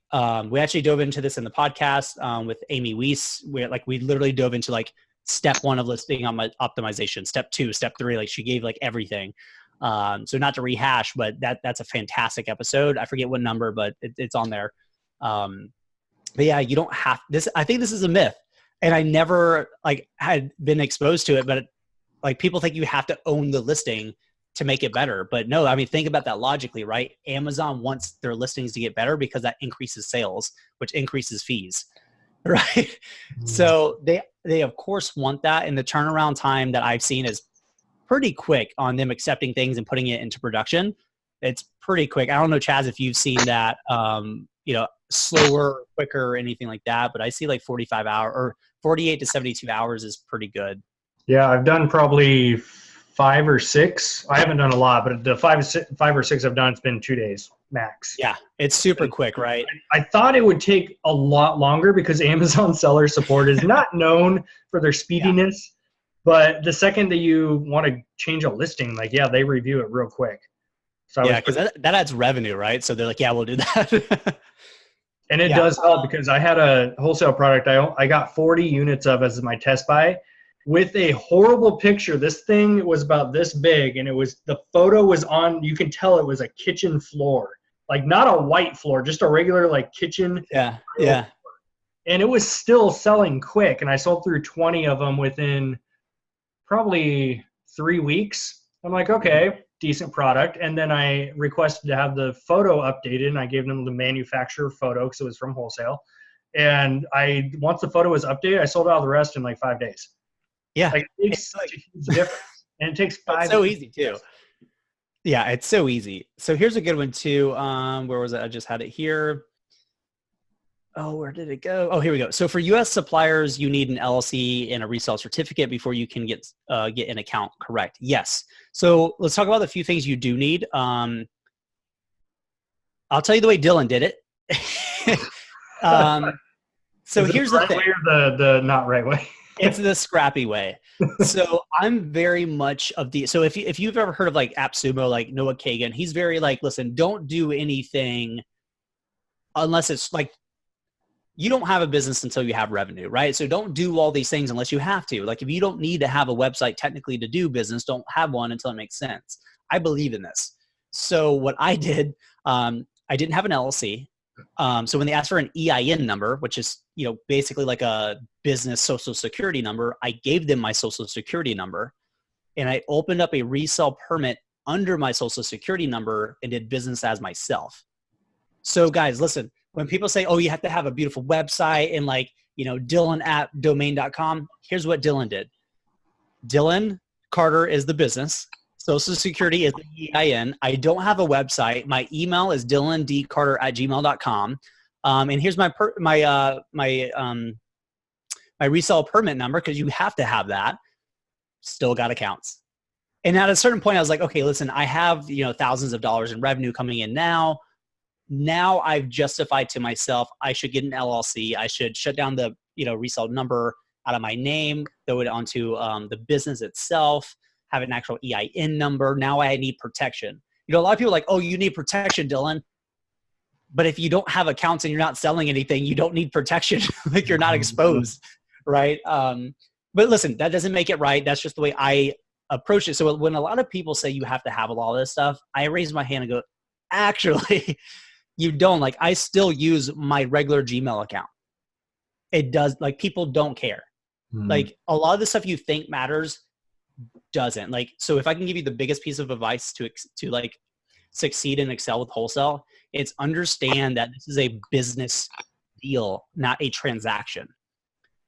We actually dove into this in the podcast with Amy Weiss, where like we literally dove into like step 1 of listing optimization, step 2, step 3. Like she gave like everything. So not to rehash, but that's a fantastic episode. I forget what number, but it's on there. But yeah, you don't have this. I think this is a myth, and I never like had been exposed to it. But like people think you have to own the listing to make it better. But no, I mean, think about that logically, right? Amazon wants their listings to get better because that increases sales, which increases fees, right? Mm-hmm. So they of course want that. And the turnaround time that I've seen is pretty quick on them accepting things and putting it into production. It's pretty quick. I don't know, Chaz, if you've seen that, slower, quicker, or anything like that, but I see like 45 hours or 48 to 72 hours is pretty good. Yeah. I've done probably 5 or 6. I haven't done a lot, but the 5 or 6 I've done, it's been 2 days max. Yeah, it's super quick, right? I thought it would take a lot longer because Amazon seller support is not known for their speediness. Yeah. But the second that you want to change a listing, like, yeah, they review it real quick. So yeah, because that adds revenue, right? So they're like, yeah, we'll do that. And it does help because I had a wholesale product I got 40 units of as my test buy. With a horrible picture. This thing was about this big, and the photo was on, you can tell it was a kitchen floor, like not a white floor, just a regular like kitchen. Yeah. Floor. And it was still selling quick, and I sold through 20 of them within probably 3 weeks. I'm like, okay, decent product. And then I requested to have the photo updated, and I gave them the manufacturer photo because it was from Wholesale. And once the photo was updated, I sold out the rest in like 5 days. Yeah. Like it makes such a huge difference. And it takes 5 It's so easy too. Yeah, it's so easy. So here's a good one too. Where was it? I just had it here. Oh, where did it go? Oh, here we go. So for US suppliers, you need an LLC and a resale certificate before you can get an account. Correct. Yes. So let's talk about a few things you do need. I'll tell you the way Dillon did it. So here's the thing. Way or the not right way? It's the scrappy way. So I'm very much of so if you've ever heard of like AppSumo, like Noah Kagan, he's very like, listen, don't do anything unless it's like, you don't have a business until you have revenue, right? So don't do all these things unless you have to. Like if you don't need to have a website technically to do business, don't have one until it makes sense. I believe in this. So what I did, I didn't have an LLC. So when they asked for an EIN number, which is, basically like a business social security number, I gave them my social security number, and I opened up a resale permit under my social security number and did business as myself. So guys, listen, when people say, oh, you have to have a beautiful website and like, Dillon@domain.com, here's what Dillon did. Dillon Carter is the business. Social Security is the EIN. I don't have a website. My email is dillondcarter@gmail.com. And here's my resale permit number, because you have to have that. Still got accounts. And at a certain point, I was like, okay, listen, I have thousands of dollars in revenue coming in now. Now I've justified to myself I should get an LLC. I should shut down the resale number out of my name, throw it onto the business itself, have an actual EIN number. Now I need protection. A lot of people are like, oh, you need protection, Dillon. But if you don't have accounts and you're not selling anything, you don't need protection. Like you're not exposed, right? But listen, that doesn't make it right. That's just the way I approach it. So when a lot of people say you have to have all this stuff, I raise my hand and go, actually, you don't. Like I still use my regular Gmail account. It does. Like people don't care. Like a lot of the stuff you think matters doesn't. Like, so if I can give you the biggest piece of advice to like succeed and excel with wholesale, it's understand that this is a business deal, not a transaction.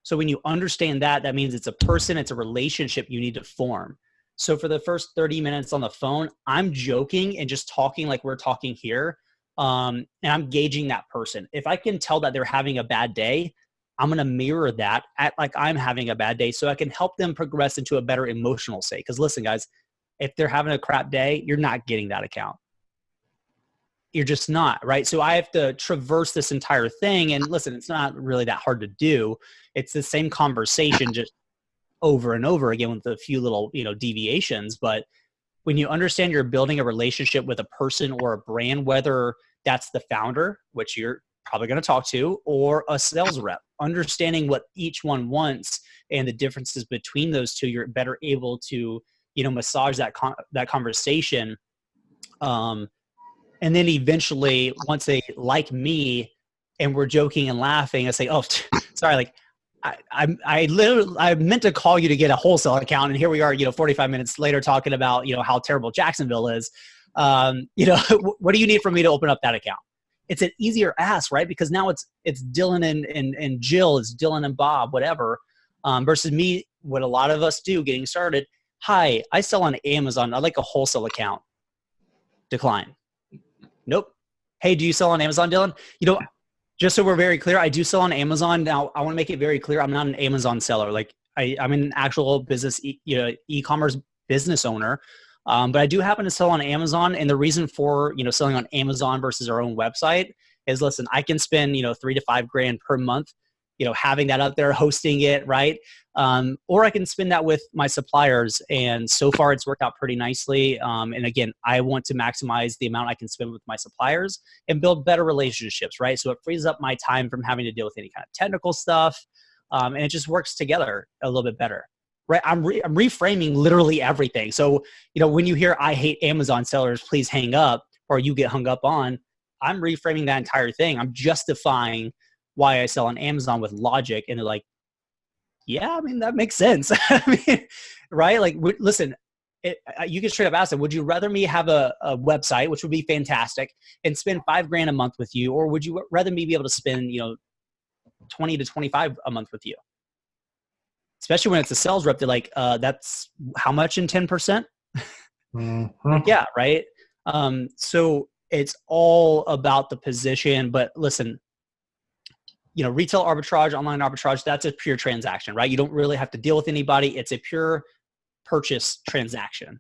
So when you understand that, that means it's a person, it's a relationship you need to form. So for the first 30 minutes on the phone, I'm joking and just talking like we're talking here. And I'm gauging that person. If I can tell that they're having a bad day, I'm going to mirror that at like I'm having a bad day so I can help them progress into a better emotional state. Because listen, guys, if they're having a crap day, you're not getting that account. you're just not, right? So I have to traverse this entire thing. And listen, it's not really that hard to do. It's the same conversation just over and over again with a few little, deviations. But when you understand you're building a relationship with a person or a brand, whether that's the founder, which you're probably going to talk to, or a sales rep, understanding what each one wants and the differences between those two, you're better able to, massage that conversation. And then eventually, once they like me and we're joking and laughing, I say, "Oh, sorry, like I meant to call you to get a wholesale account, and here we are, 45 minutes later talking about, how terrible Jacksonville is. What do you need from me to open up that account?" It's an easier ask, right? Because now it's Dillon and Jill, it's Dillon and Bob, whatever, versus me, what a lot of us do getting started. Hi, I sell on Amazon. I'd like a wholesale account. Decline. Nope. Hey, do you sell on Amazon, Dillon? Just so we're very clear, I do sell on Amazon. Now, I want to make it very clear, I'm not an Amazon seller. Like I'm an actual business, e-commerce business owner. But I do happen to sell on Amazon. And the reason for, selling on Amazon versus our own website is, listen, I can spend, $3,000 to $5,000 per month, having that out there, hosting it, right? Or I can spend that with my suppliers. And so far it's worked out pretty nicely. And again, I want to maximize the amount I can spend with my suppliers and build better relationships, right? So it frees up my time from having to deal with any kind of technical stuff. And it just works together a little bit better. Right. I'm reframing literally everything. So, when you hear "I hate Amazon sellers, please hang up," or you get hung up on, I'm reframing that entire thing. I'm justifying why I sell on Amazon with logic. And they're like, yeah, I mean, that makes sense. Right. Like, listen, you can straight up ask them, would you rather me have a website, which would be fantastic, and spend $5,000 a month with you? Or would you rather me be able to spend, 20 to 25 a month with you? Especially when it's a sales rep, they're like, that's how much in 10%? Like, yeah, right? So it's all about the position. But listen, retail arbitrage, online arbitrage, that's a pure transaction, right? You don't really have to deal with anybody. It's a pure purchase transaction.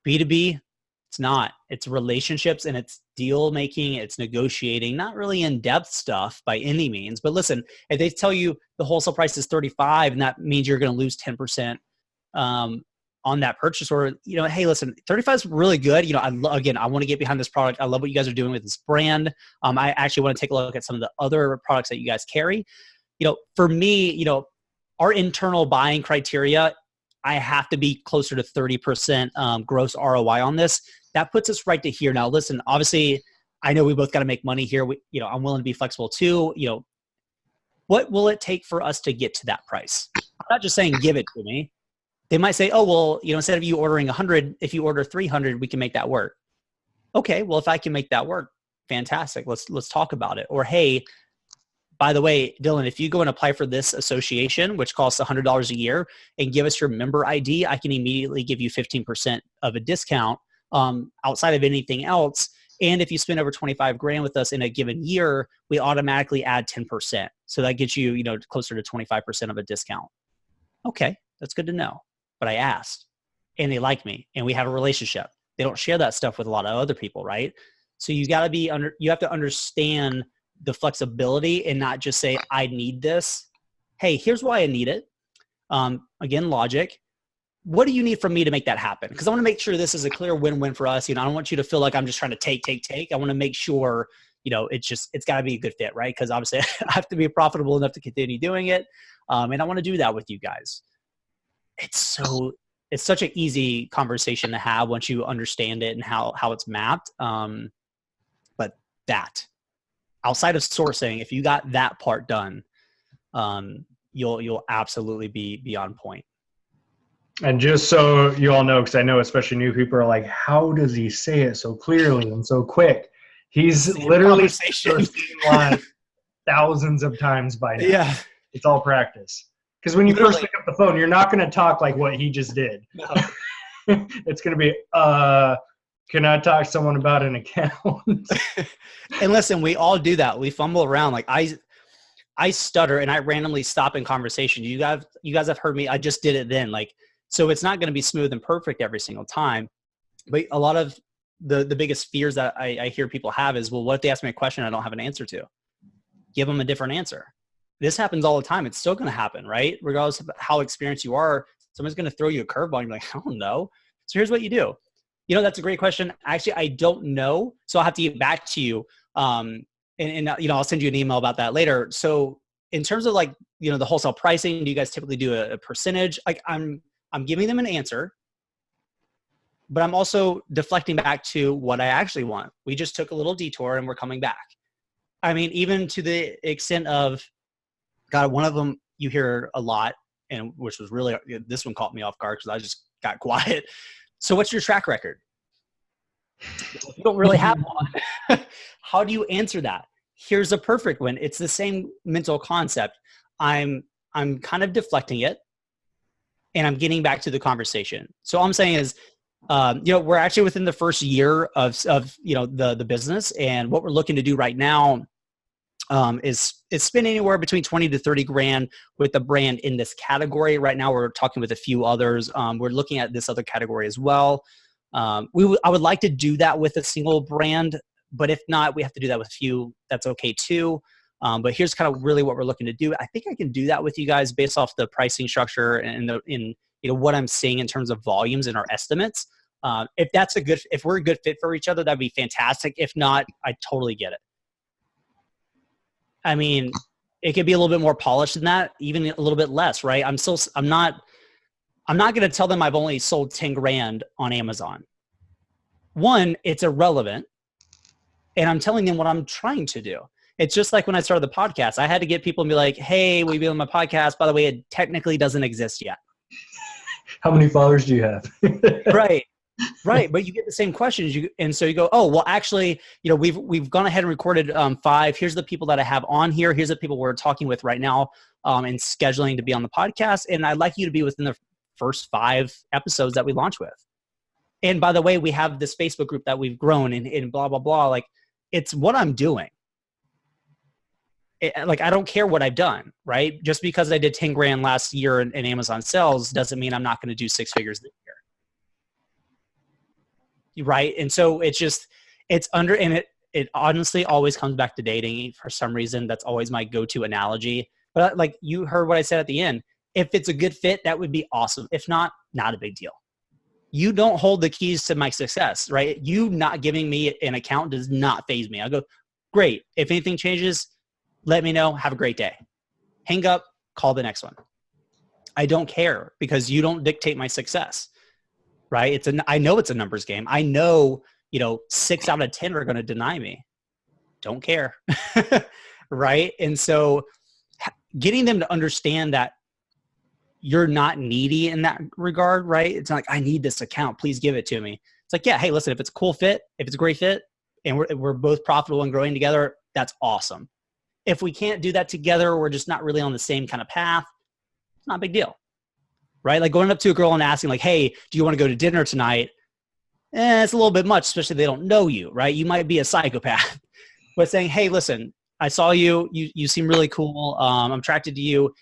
B2B, it's not. It's relationships and it's deal making, it's negotiating, not really in-depth stuff by any means. But listen, if they tell you the wholesale price is 35 and that means you're going to lose 10% on that purchase, or, hey, listen, 35 is really good. I want to get behind this product. I love what you guys are doing with this brand. I actually want to take a look at some of the other products that you guys carry. For me, our internal buying criteria, I have to be closer to 30% gross ROI on this. That puts us right to here. Now, listen, obviously, I know we both got to make money here. I'm willing to be flexible too. What will it take for us to get to that price? I'm not just saying give it to me. They might say, oh, well, instead of you ordering 100, if you order 300, we can make that work. Okay, well, if I can make that work, fantastic. Let's talk about it. Or, hey, by the way, Dillon, if you go and apply for this association, which costs $100 a year, and give us your member ID, I can immediately give you 15% of a discount outside of anything else. And if you spend over $25,000 with us in a given year, we automatically add 10%. So that gets you, closer to 25% of a discount. Okay, that's good to know. But I asked, and they like me, and we have a relationship. They don't share that stuff with a lot of other people, right? So you have to understand the flexibility and not just say, I need this. Hey, here's why I need it. Again, logic. What do you need from me to make that happen? Because I want to make sure this is a clear win-win for us. I don't want you to feel like I'm just trying to take. I want to make sure, it's got to be a good fit, right? Because obviously I have to be profitable enough to continue doing it. And I want to do that with you guys. It's such an easy conversation to have once you understand it and how it's mapped. But that, outside of sourcing, if you got that part done, you'll absolutely be on point. And just so you all know, because I know especially new people are like, how does he say it so clearly and so quick? He's literally seen live thousands of times by now. Yeah. It's all practice. Because when you first pick up the phone, you're not going to talk like what he just did. No. It's going to be, can I talk to someone about an account? And listen, we all do that. We fumble around. Like I stutter and I randomly stop in conversation. You guys have heard me. I just did it then. So it's not going to be smooth and perfect every single time. But a lot of the biggest fears that I hear people have is, well, what if they ask me a question I don't have an answer to? Give them a different answer. This happens all the time. It's still going to happen, right? Regardless of how experienced you are, someone's going to throw you a curveball and you're like, I don't know. So here's what you do. That's a great question. Actually, I don't know. So I'll have to get back to you. And I'll send you an email about that later. So in terms of like, the wholesale pricing, do you guys typically do a percentage? Like I'm giving them an answer, but I'm also deflecting back to what I actually want. We just took a little detour and we're coming back. I mean, even to the extent of, God, one of them you hear a lot, and which was really, this one caught me off guard because I just got quiet. So what's your track record? You don't really have one. How do you answer that? Here's a perfect one. It's the same mental concept. I'm kind of deflecting it and I'm getting back to the conversation. So all I'm saying is, we're actually within the first year of the business, and what we're looking to do right now is spend anywhere between 20 to 30 grand with the brand in this category. Right now, we're talking with a few others. We're looking at this other category as well. I would like to do that with a single brand, but if not, we have to do that with a few. That's okay too. But here's kind of really what we're looking to do. I think I can do that with you guys based off the pricing structure and what I'm seeing in terms of volumes and our estimates. If we're a good fit for each other, that'd be fantastic. If not, I totally get it. I mean, it could be a little bit more polished than that, even a little bit less, right? I'm not going to tell them I've only sold 10 grand on Amazon. One, it's irrelevant. And I'm telling them what I'm trying to do. It's just like when I started the podcast, I had to get people and be like, hey, will you be on my podcast? By the way, it technically doesn't exist yet. How many followers do you have? Right. But you get the same questions. And so you go, oh, well, actually, we've gone ahead and recorded 5. Here's the people that I have on here. Here's the people we're talking with right now and scheduling to be on the podcast. And I'd like you to be within the first 5 episodes that we launch with. And by the way, we have this Facebook group that we've grown and blah, blah, blah. Like, it's what I'm doing. I don't care what I've done, right? Just because I did 10 grand last year in Amazon sales doesn't mean I'm not going to do 6 figures this year. Right. And so it honestly always comes back to dating for some reason. That's always my go-to analogy. But like you heard what I said at the end, if it's a good fit, that would be awesome. If not, not a big deal. You don't hold the keys to my success, right? You not giving me an account does not faze me. I go, great. If anything changes, let me know. Have a great day. Hang up, call the next one. I don't care because you don't dictate my success. Right? I know it's a numbers game. I know, 6 out of 10 are going to deny me. Don't care. Right? And so getting them to understand that you're not needy in that regard, right? It's not like, I need this account. Please give it to me. It's like, yeah, hey, listen, if it's a cool fit, if it's a great fit, and we're both profitable and growing together, that's awesome. If we can't do that together, we're just not really on the same kind of path, it's not a big deal. Right? Like going up to a girl and asking like, hey, do you want to go to dinner tonight? It's a little bit much, especially if they don't know you, right? You might be a psychopath. But saying, hey, listen, I saw you. You seem really cool. I'm attracted to you.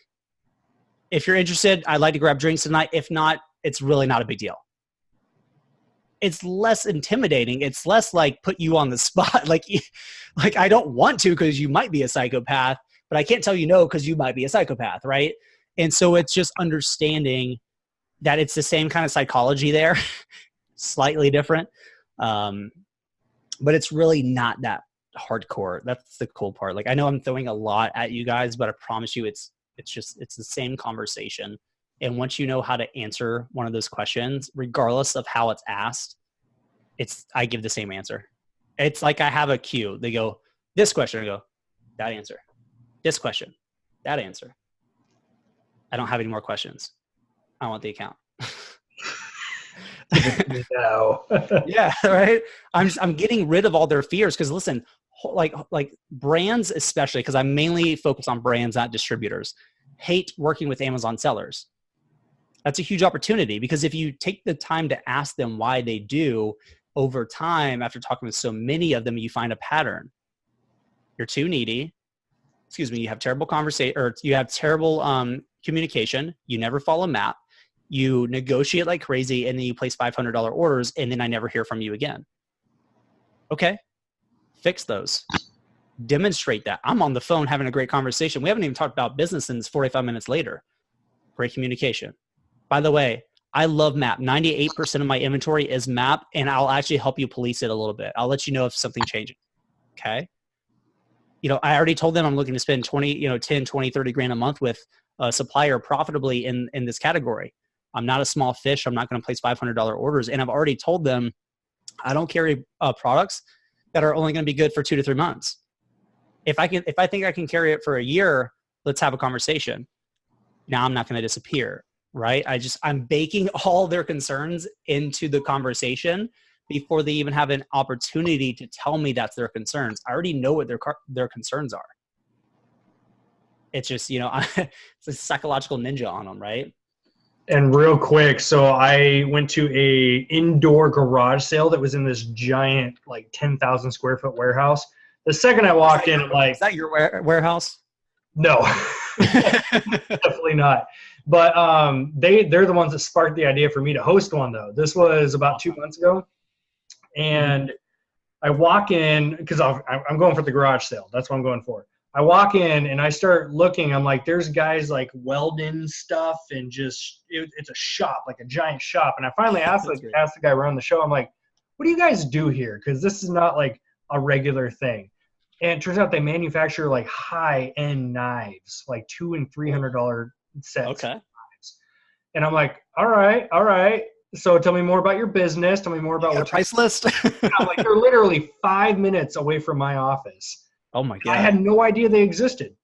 If you're interested, I'd like to grab drinks tonight. If not, it's really not a big deal. It's less intimidating. It's less like put you on the spot. Like I don't want to because you might be a psychopath, but I can't tell you no because you might be a psychopath, right? And so it's just understanding that it's the same kind of psychology there, slightly different. But it's really not that hardcore. That's the cool part. Like, I know I'm throwing a lot at you guys, but I promise you it's the same conversation. And once you know how to answer one of those questions, regardless of how it's asked, I give the same answer. It's like I have a cue. They go, this question, I go, that answer. This question, that answer. I don't have any more questions. I want the account. No. Yeah, right. I'm getting rid of all their fears because listen, like brands, especially because I mainly focus on brands, not distributors, hate working with Amazon sellers. That's a huge opportunity because if you take the time to ask them why they do, over time, after talking with so many of them, you find a pattern. You're too needy. You have terrible conversation, or you have terrible communication. You never follow map. You negotiate like crazy, and then you place $500 orders, and then I never hear from you again. Okay, fix those. Demonstrate that. I'm on the phone having a great conversation. We haven't even talked about business, and it's 45 minutes later. Great communication. By the way, I love MAP. 98% of my inventory is MAP, and I'll actually help you police it a little bit. I'll let you know if something changes. Okay. I already told them I'm looking to spend 10, 20, 30 grand a month with a supplier profitably in this category. I'm not a small fish. I'm not going to place $500 orders. And I've already told them I don't carry products that are only going to be good for 2 to 3 months. If I think I can carry it for a year, let's have a conversation. Now I'm not going to disappear, right? I'm baking all their concerns into the conversation before they even have an opportunity to tell me that's their concerns. I already know what their concerns are. It's just, it's a psychological ninja on them, right? And real quick, so I went to a indoor garage sale that was in this giant, like 10,000 square foot warehouse. The second I walked in, is that your warehouse? No, definitely not. But they're the ones that sparked the idea for me to host one, though. This was about 2 months ago. And I walk in because I'm going for the garage sale. That's what I'm going for. I walk in and I start looking. I'm like, there's guys like welding stuff and just it's a shop, like a giant shop. And I finally asked the guy around the show, I'm like, what do you guys do here? Because this is not like a regular thing. And it turns out they manufacture like high-end knives, like $200 and $300 sets. Okay. Of knives. And I'm like, all right. So tell me more about your business. Tell me more about what price list. I'm like, they're literally 5 minutes away from my office. Oh my God. I had no idea they existed.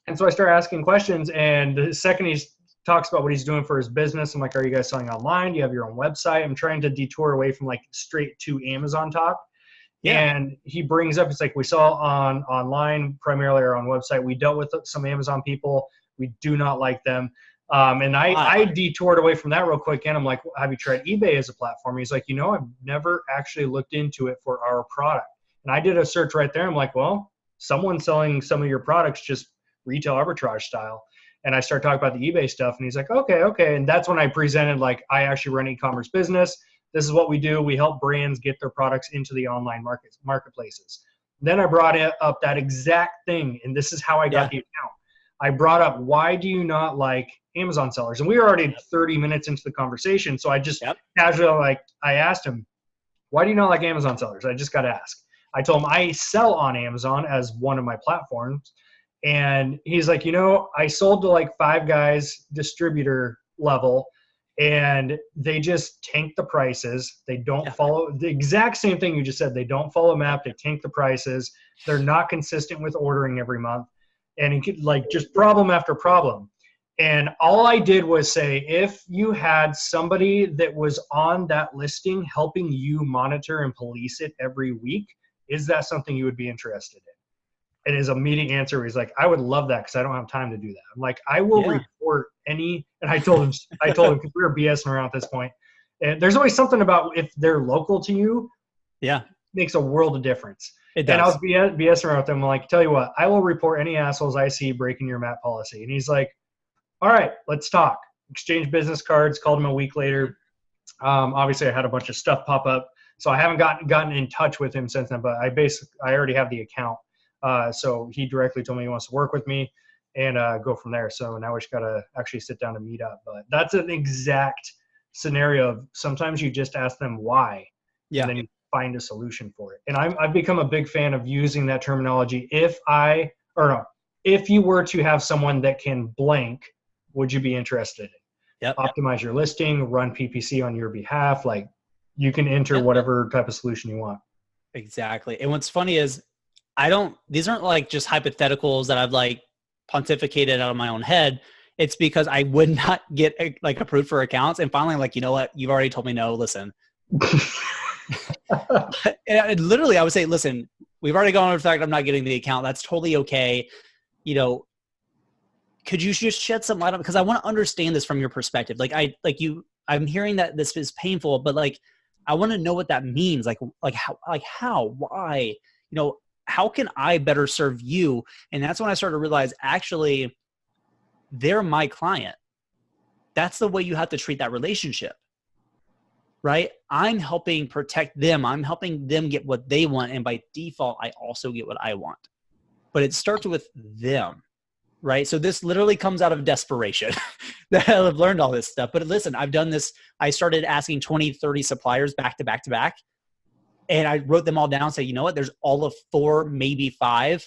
And so I started asking questions. And the second he talks about what he's doing for his business, I'm like, are you guys selling online? Do you have your own website? I'm trying to detour away from like straight to Amazon talk. Yeah. And he brings up, it's like we sell online, primarily our own website. We dealt with some Amazon people. We do not like them. And I detoured away from that real quick. And I'm like, have you tried eBay as a platform? He's like, I've never actually looked into it for our product. And I did a search right there. I'm like, well, someone's selling some of your products just retail arbitrage style. And I started talking about the eBay stuff. And he's like, okay. And that's when I presented, like, I actually run e-commerce business. This is what we do. We help brands get their products into the online marketplaces. Then I brought up that exact thing. And this is how I got the account. I brought up, why do you not like Amazon sellers? And we were already 30 minutes into the conversation. So I just casually, I asked him, why do you not like Amazon sellers? I just got to ask. I told him I sell on Amazon as one of my platforms. And he's like, I sold to like 5 guys, distributor level, and they just tank the prices. They don't follow the exact same thing you just said. They don't follow MAP. They tank the prices. They're not consistent with ordering every month. And it could, like, just problem after problem. And all I did was say, if you had somebody that was on that listing helping you monitor and police it every week, is that something you would be interested in? And his immediate answer was like, I would love that because I don't have time to do that. I'm like, I will report any, and I told him, because we were BSing around at this point. And there's always something about if they're local to you, makes a world of difference. It does. And I was BSing around with them. I'm like, tell you what, I will report any assholes I see breaking your MAP policy. And he's like, all right, let's talk. Exchange business cards, called him a week later. Obviously I had a bunch of stuff pop up. So I haven't gotten in touch with him since then, but I already have the account. So he directly told me he wants to work with me and go from there. So now we just got to actually sit down and meet up. But that's an exact scenario of sometimes you just ask them why, and then you find a solution for it. And I've become a big fan of using that terminology. If you were to have someone that can blank, would you be interested in? Optimize your listing, run PPC on your behalf, like, you can enter whatever type of solution you want. Exactly. And what's funny is these aren't like just hypotheticals that I've like pontificated out of my own head. It's because I would not get like approved for accounts. And finally, like, you know what? You've already told me no, listen. And literally I would say, listen, we've already gone over the fact I'm not getting the account. That's totally okay. Could you just shed some light on, because I want to understand this from your perspective. I'm hearing that this is painful, but like, I want to know what that means. Like how, why, how can I better serve you? And that's when I started to realize, actually, they're my client. That's the way you have to treat that relationship, right? I'm helping protect them. I'm helping them get what they want. And by default, I also get what I want. But it starts with them, right? So this literally comes out of desperation that I've learned all this stuff. But listen, I've done this. I started asking 20, 30 suppliers back to back to back. And I wrote them all down and say, you know what? There's all of 4, maybe 5.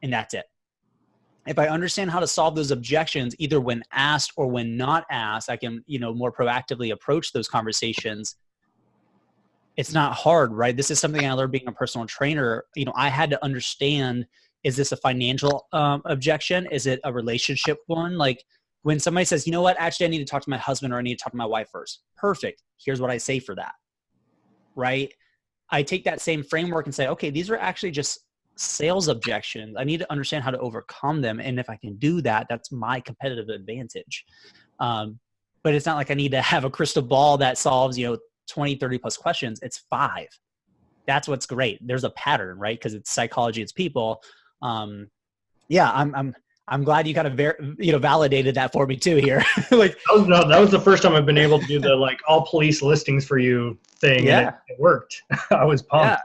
And that's it. If I understand how to solve those objections, either when asked or when not asked, I can, more proactively approach those conversations. It's not hard, right? This is something I learned being a personal trainer. I had to understand, is this a financial objection? Is it a relationship one? Like when somebody says, you know what, actually I need to talk to my husband or I need to talk to my wife first. Perfect. Here's what I say for that, right? I take that same framework and say, okay, these are actually just sales objections. I need to understand how to overcome them. And if I can do that, that's my competitive advantage. But it's not like I need to have a crystal ball that solves, 20, 30 plus questions. It's 5. That's what's great. There's a pattern, right? Because it's psychology, it's people. Yeah, I'm glad you kind of validated that for me too here. Like that was the first time I've been able to do the like all police listings for you thing. Yeah. And it worked. I was pumped. Yeah.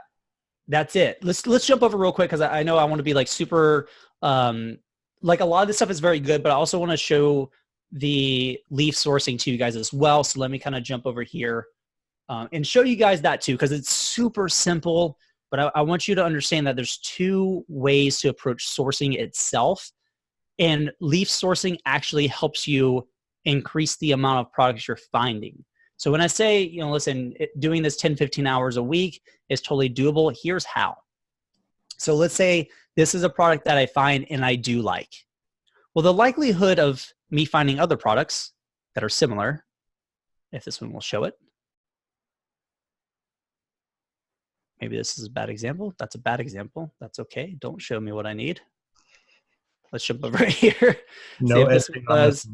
That's it. Let's jump over real quick because I know I want to be like super like a lot of this stuff is very good, but I also want to show the leaf sourcing to you guys as well. So let me kind of jump over here and show you guys that too, because it's super simple. But I want you to understand that there's 2 ways to approach sourcing itself, and leaf sourcing actually helps you increase the amount of products you're finding. So when I say, listen, doing this 10, 15 hours a week is totally doable, here's how. So let's say this is a product that I find and I do like. Well, the likelihood of me finding other products that are similar, if this one will show it. Maybe this is a bad example. That's a bad example. That's okay. Don't show me what I need. Let's jump over here. No, see if this one does.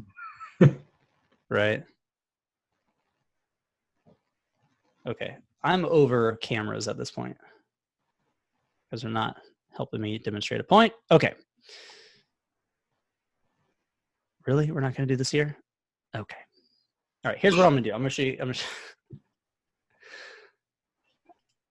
Right. Okay, I'm over cameras at this point because they're not helping me demonstrate a point. Okay. Really? We're not going to do this here? Okay. All right, here's what I'm going to do. I'm going to show you.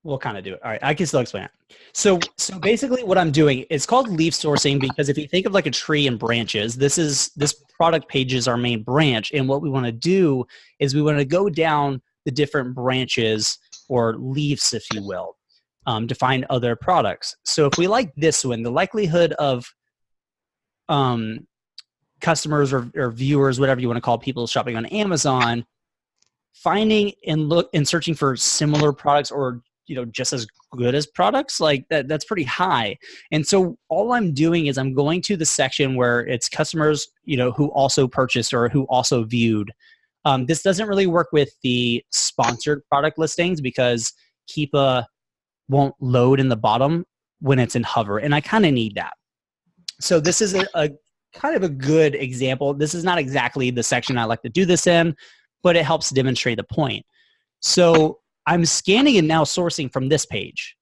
We'll kind of do it. All right, I can still explain it. So basically what I'm doing, it's called leaf sourcing because if you think of like a tree and branches, this product page is our main branch. And what we want to do is we want to go down the different branches or leaves, if you will, to find other products. So if we like this one, the likelihood of customers or viewers, whatever you want to call people shopping on Amazon, finding and searching for similar products or just as good as products, like that's pretty high. And so all I'm doing is I'm going to the section where it's customers, who also purchased or who also viewed. This doesn't really work with the sponsored product listings because Keepa won't load in the bottom when it's in hover. And I kind of need that. So this is a kind of a good example. This is not exactly the section I like to do this in, but it helps demonstrate the point. So I'm scanning and now sourcing from this page.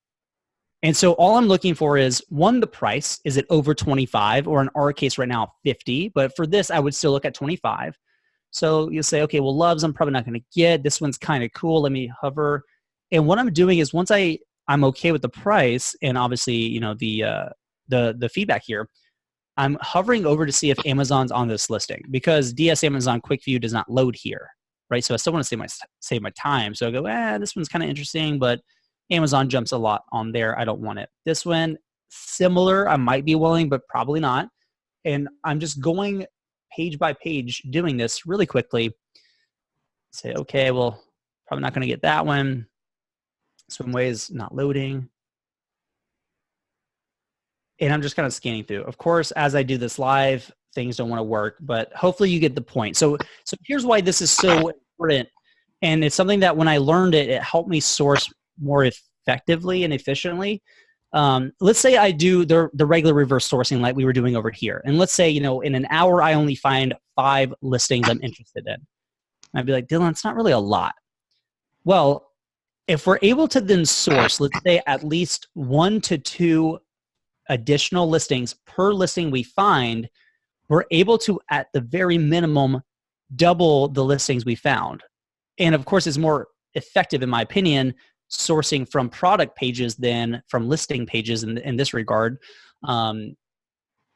And so all I'm looking for is, one, the price. Is it over 25? Or in our case right now, 50. But for this, I would still look at 25. So you'll say, okay, well, loves, I'm probably not going to get. This one's kind of cool. Let me hover. And what I'm doing is once I'm okay with the price and obviously, the feedback here, I'm hovering over to see if Amazon's on this listing because DS Amazon Quick View does not load here, right? So I still want to save my time. So I go, this one's kind of interesting, but Amazon jumps a lot on there. I don't want it. This one, similar, I might be willing, but probably not. And I'm just going page by page doing this really quickly. Say, okay, well, probably not going to get that one. Swimways not loading. And I'm just kind of scanning through. Of course, as I do this live, things don't want to work, but hopefully you get the point. So here's why this is so important. And it's something that when I learned it, it helped me source more effectively and efficiently. Let's say I do the regular reverse sourcing like we were doing over here. And let's say, in an hour, I only find 5 listings I'm interested in. I'd be like, Dillon, it's not really a lot. Well, if we're able to then source, let's say at least 1 to 2 additional listings per listing we find, we're able to, at the very minimum, double the listings we found. And of course, it's more effective, in my opinion, sourcing from product pages than from listing pages in this regard.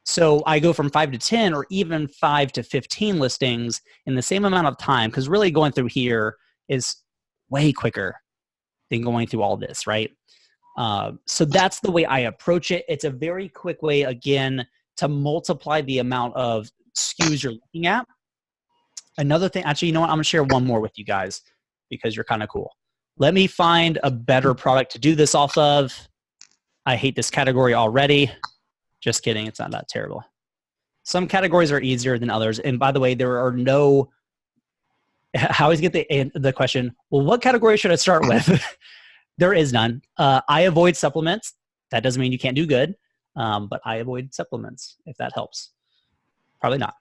So I go from 5 to 10 or even 5 to 15 listings in the same amount of time, because really going through here is way quicker than going through all this, right? So that's the way I approach it. It's a very quick way, again, to multiply the amount of SKUs you're looking at. Another thing, actually, you know what? I'm going to share one more with you guys because you're kind of cool. Let me find a better product to do this off of. I hate this category already. Just kidding. It's not that terrible. Some categories are easier than others. And by the way, there are no, I always get the question, well, what category should I start with? There is none. I avoid supplements. That doesn't mean you can't do good, but I avoid supplements, if that helps. Probably not.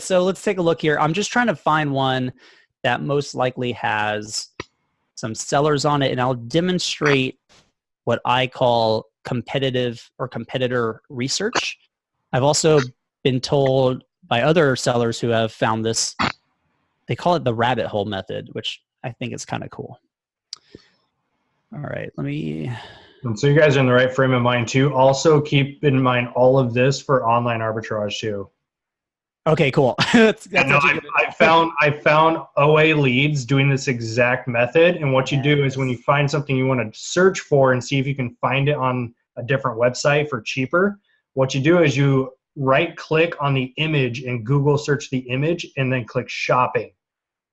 So let's take a look here. I'm just trying to find one that most likely has some sellers on it, and I'll demonstrate what I call competitive or competitor research. I've also been told by other sellers who have found this, they call it the rabbit hole method, which I think is kind of cool. All right, let me. And so you guys are in the right frame of mind too. Also keep in mind all of this for online arbitrage too. Okay, cool. I found OA leads doing this exact method. And what you do is when you find something you want to search for and see if you can find it on a different website for cheaper, what you do is you right click on the image and Google search the image and then click shopping.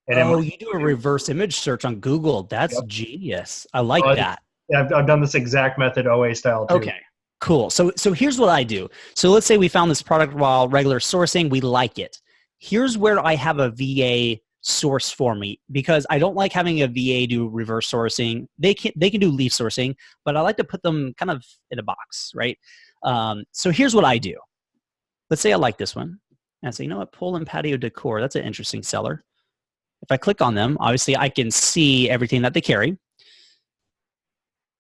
And you do a reverse image search on Google. That's genius. I like that. I've done this exact method OA style too. Okay. Cool. So here's what I do. So let's say we found this product while regular sourcing, we like it. Here's where I have a VA source for me, because I don't like having a VA do reverse sourcing. They can do leaf sourcing, but I like to put them kind of in a box, right? So here's what I do. Let's say I like this one. And I say, you know what, pool and patio decor, that's an interesting seller. If I click on them, obviously I can see everything that they carry.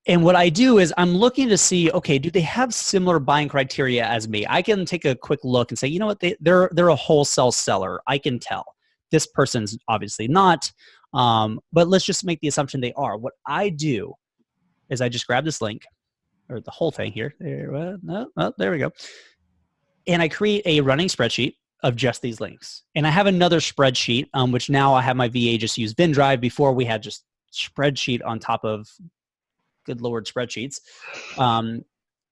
And what I do is I'm looking to see, okay, do they have similar buying criteria as me? I can take a quick look and say, you know what, they're a wholesale seller. I can tell. This person's obviously not, but let's just make the assumption they are. What I do is I just grab this link, or the whole thing here. There we go. And I create a running spreadsheet of just these links. And I have another spreadsheet, which now I have my VA just use VinDrive. Before we had just spreadsheet on top of, good Lord, spreadsheets.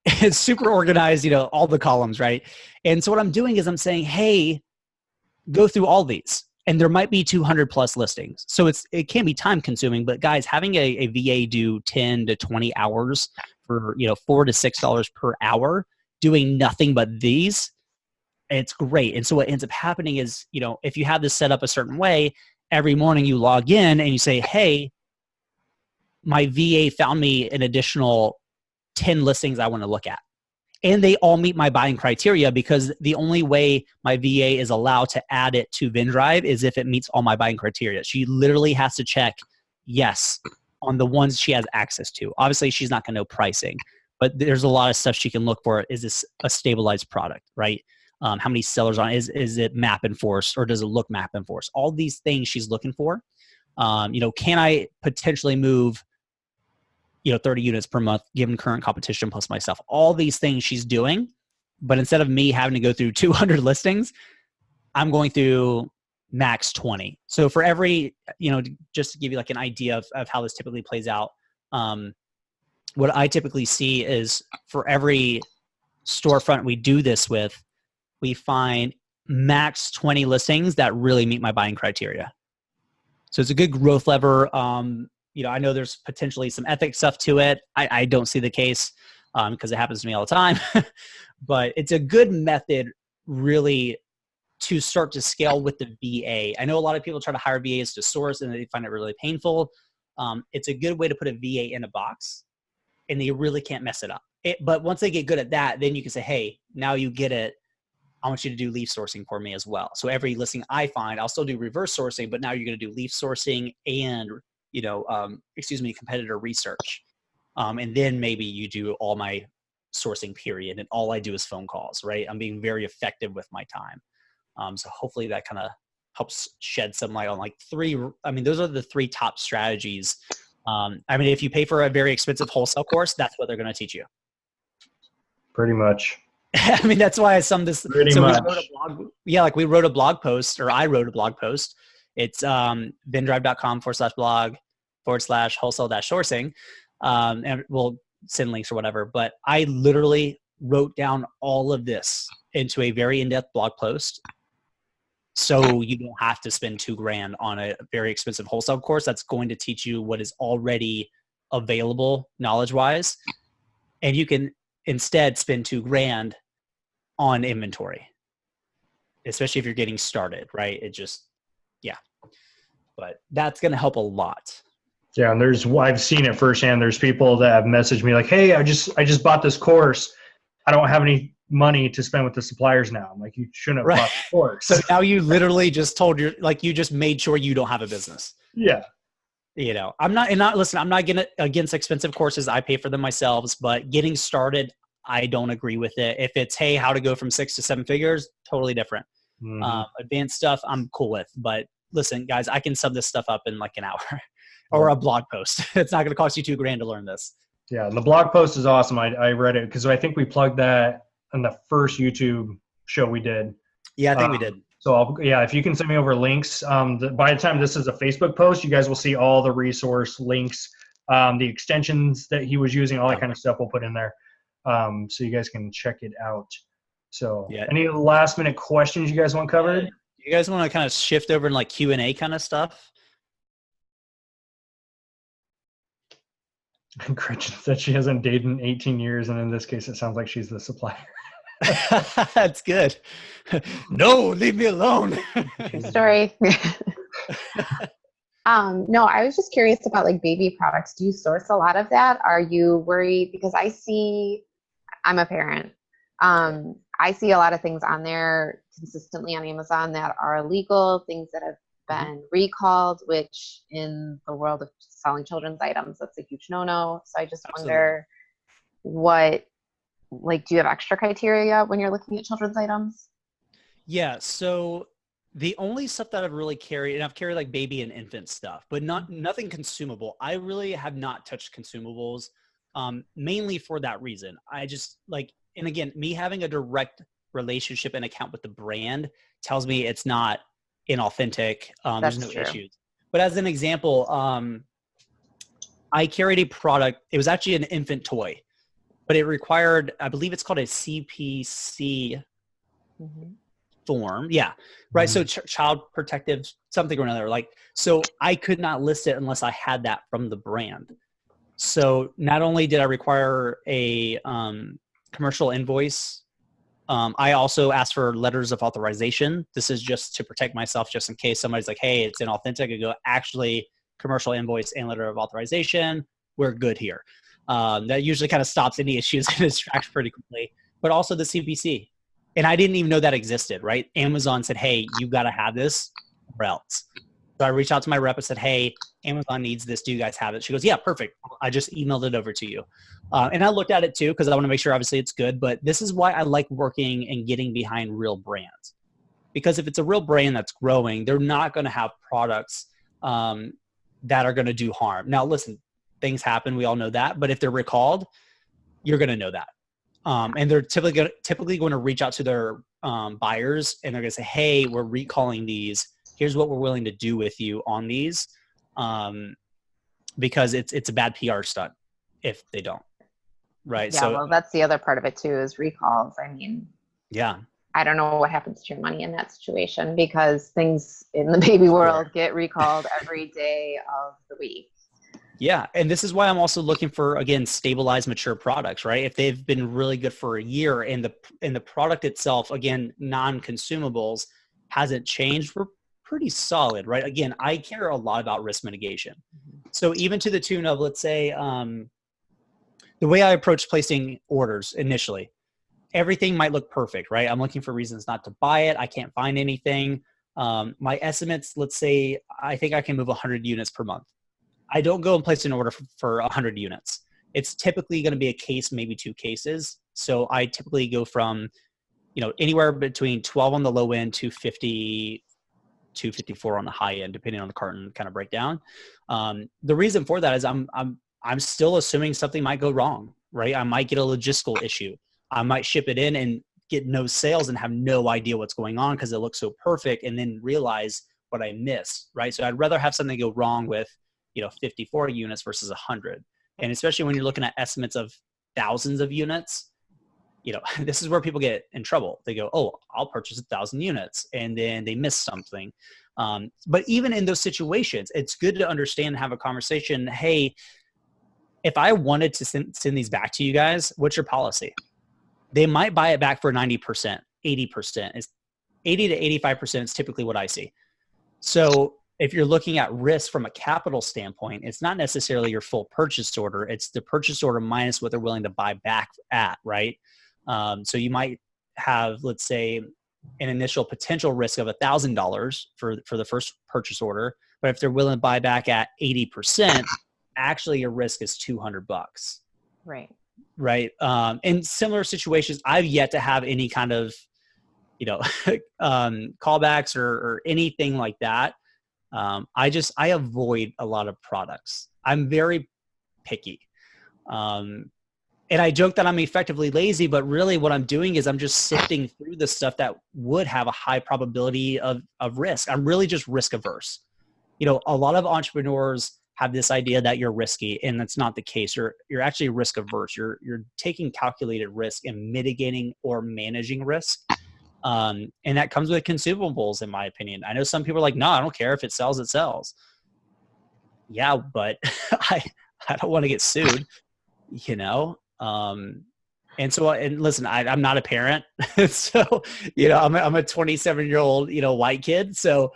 It's super organized, all the columns, right? And so what I'm doing is I'm saying, hey, go through all these. And there might be 200 plus listings. So it can be time consuming, but guys, having a VA do 10 to 20 hours for, $4 to $6 per hour, doing nothing but these, it's great. And so what ends up happening is, if you have this set up a certain way, every morning you log in and you say, hey, my VA found me an additional 10 listings I want to look at. And they all meet my buying criteria, because the only way my VA is allowed to add it to VinDrive is if it meets all my buying criteria. She literally has to check yes on the ones she has access to. Obviously, she's not going to know pricing, but there's a lot of stuff she can look for. Is this a stabilized product, right? How many sellers on it? Is it map enforced, or does it look map enforced? All these things she's looking for. Can I potentially move 30 units per month given current competition plus myself? All these things she's doing, but instead of me having to go through 200 listings, I'm going through max 20. So for every, just to give you like an idea of how this typically plays out, what I typically see is for every storefront we do this with, we find max 20 listings that really meet my buying criteria. So it's a good growth lever. I know there's potentially some ethics stuff to it. I don't see the case because it happens to me all the time. But it's a good method really to start to scale with the VA. I know a lot of people try to hire VAs to source and they find it really painful. It's a good way to put a VA in a box and they really can't mess it up. But once they get good at that, then you can say, hey, now you get it. I want you to do leaf sourcing for me as well. So every listing I find, I'll still do reverse sourcing, but now you're going to do leaf sourcing and competitor research. And then maybe you do all my sourcing period and all I do is phone calls, right? I'm being very effective with my time. So hopefully that kind of helps shed some light on like those are the 3 top strategies. If you pay for a very expensive wholesale course, that's what they're going to teach you. Pretty much. That's why I summed this. Pretty so much. we wrote a blog. Yeah, like we wrote a blog post, or I wrote a blog post. It's vendrive.com/blog/wholesale-sourcing. And we'll send links or whatever. But I literally wrote down all of this into a very in-depth blog post. So you don't have to spend $2,000 on a very expensive wholesale course that's going to teach you what is already available knowledge-wise. And you can instead spend $2,000 on inventory, especially if you're getting started, right? But that's going to help a lot. Yeah. And I've seen it firsthand. There's people that have messaged me like, hey, I just bought this course. I don't have any money to spend with the suppliers now. I'm like, you shouldn't have bought the course. So now you literally just you just made sure you don't have a business. Yeah. I'm not against expensive courses. I pay for them myself, but getting started, I don't agree with it. If it's, hey, how to go from 6 to 7 figures, totally different. Mm-hmm. Advanced stuff, I'm cool with. But listen, guys, I can sub this stuff up in like an hour or a blog post. It's not going to cost you $2,000 to learn this. Yeah. And the blog post is awesome. I read it because I think we plugged that on the first YouTube show we did. Yeah, I think we did. So if you can send me over links, by the time this is a Facebook post, you guys will see all the resource links, the extensions that he was using, all that kind of stuff we'll put in there. So you guys can check it out. So any last minute questions you guys want covered? You guys want to kind of shift over in like Q&A kind of stuff? Gretchen said she hasn't dated in 18 years. And in this case, it sounds like she's the supplier. That's good. No, leave me alone. Story. No, I was just curious about like baby products. Do you source a lot of that? Are you worried? Because I'm a parent. I see a lot of things on there consistently on Amazon that are illegal, things that have been recalled, which in the world of selling children's items, that's a huge no-no. So I just wonder do you have extra criteria when you're looking at children's items? Yeah. So the only stuff that I've really carried, and I've carried like baby and infant stuff, but nothing consumable. I really have not touched consumables, mainly for that reason. I just and again, me having a direct relationship and account with the brand tells me it's not inauthentic. There's no issues. But as an example, I carried a product. It was actually an infant toy, but it required, I believe it's called a CPC form. Yeah. Right. So child protective something or another. So I could not list it unless I had that from the brand. So not only did I require a commercial invoice, I also asked for letters of authorization. This is just to protect myself, just in case somebody's like, hey, it's inauthentic. I go, actually, commercial invoice and letter of authorization. We're good here. That usually kind of stops any issues and distracts pretty quickly. But also the CPC. And I didn't even know that existed, right? Amazon said, hey, you got to have this or else. So I reached out to my rep and said, hey, Amazon needs this. Do you guys have it? She goes, yeah, perfect. I just emailed it over to you. And I looked at it too, because I want to make sure obviously it's good. But this is why I like working and getting behind real brands. Because if it's a real brand that's growing, they're not going to have products that are going to do harm. Now, listen, things happen. We all know that. But if they're recalled, you're going to know that. And they're typically going to reach out to their buyers, and they're going to say, hey, we're recalling these. Here's what we're willing to do with you on these, because it's a bad PR stunt if they don't. Right. Yeah, well, that's the other part of it too, is recalls. I mean, yeah, I don't know what happens to your money in that situation, because things in the baby world get recalled every day of the week. Yeah. And this is why I'm also looking for, again, stabilized, mature products, right? If they've been really good for a year and the product itself, again, non-consumables, hasn't changed, we're pretty solid, right? Again, I care a lot about risk mitigation. So even to the tune of, let's say, the way I approach placing orders initially, everything might look perfect, right? I'm looking for reasons not to buy it. I can't find anything. My estimates, let's say, I think I can move 100 units per month. I don't go and place an order for 100 units. It's typically going to be a case, maybe 2 cases. So I typically go from, anywhere between 12 on the low end to 50 254 on the high end, depending on the carton kind of breakdown. The reason for that is I'm still assuming something might go wrong, right? I might get a logistical issue. I might ship it in and get no sales and have no idea what's going on because it looks so perfect, and then realize what I missed, right? So I'd rather have something go wrong with, 54 units versus 100. And especially when you're looking at estimates of thousands of units, this is where people get in trouble. They go, oh, I'll purchase 1,000 units, and then they miss something. But even in those situations, it's good to understand and have a conversation. Hey, if I wanted to send these back to you guys, what's your policy? They might buy it back for 90%, 80%. It's 80 to 85% is typically what I see. So if you're looking at risk from a capital standpoint, it's not necessarily your full purchase order. It's the purchase order minus what they're willing to buy back at, right? So you might have, let's say, an initial potential risk of $1,000 for the first purchase order. But if they're willing to buy back at 80%, actually your risk is $200. Right. Right. In similar situations, I've yet to have any kind of, callbacks or anything like that. I avoid a lot of products. I'm very picky. And I joke that I'm effectively lazy, but really what I'm doing is I'm just sifting through the stuff that would have a high probability of risk. I'm really just risk averse. A lot of entrepreneurs have this idea that you're risky, and that's not the case. You're actually risk averse. You're taking calculated risk and mitigating or managing risk. And that comes with consumables, in my opinion. I know some people are like, no, I don't care if it sells, it sells. Yeah, but I don't want to get sued, And so, and listen, I'm not a parent. So, I'm a 27-year-old, white kid. So,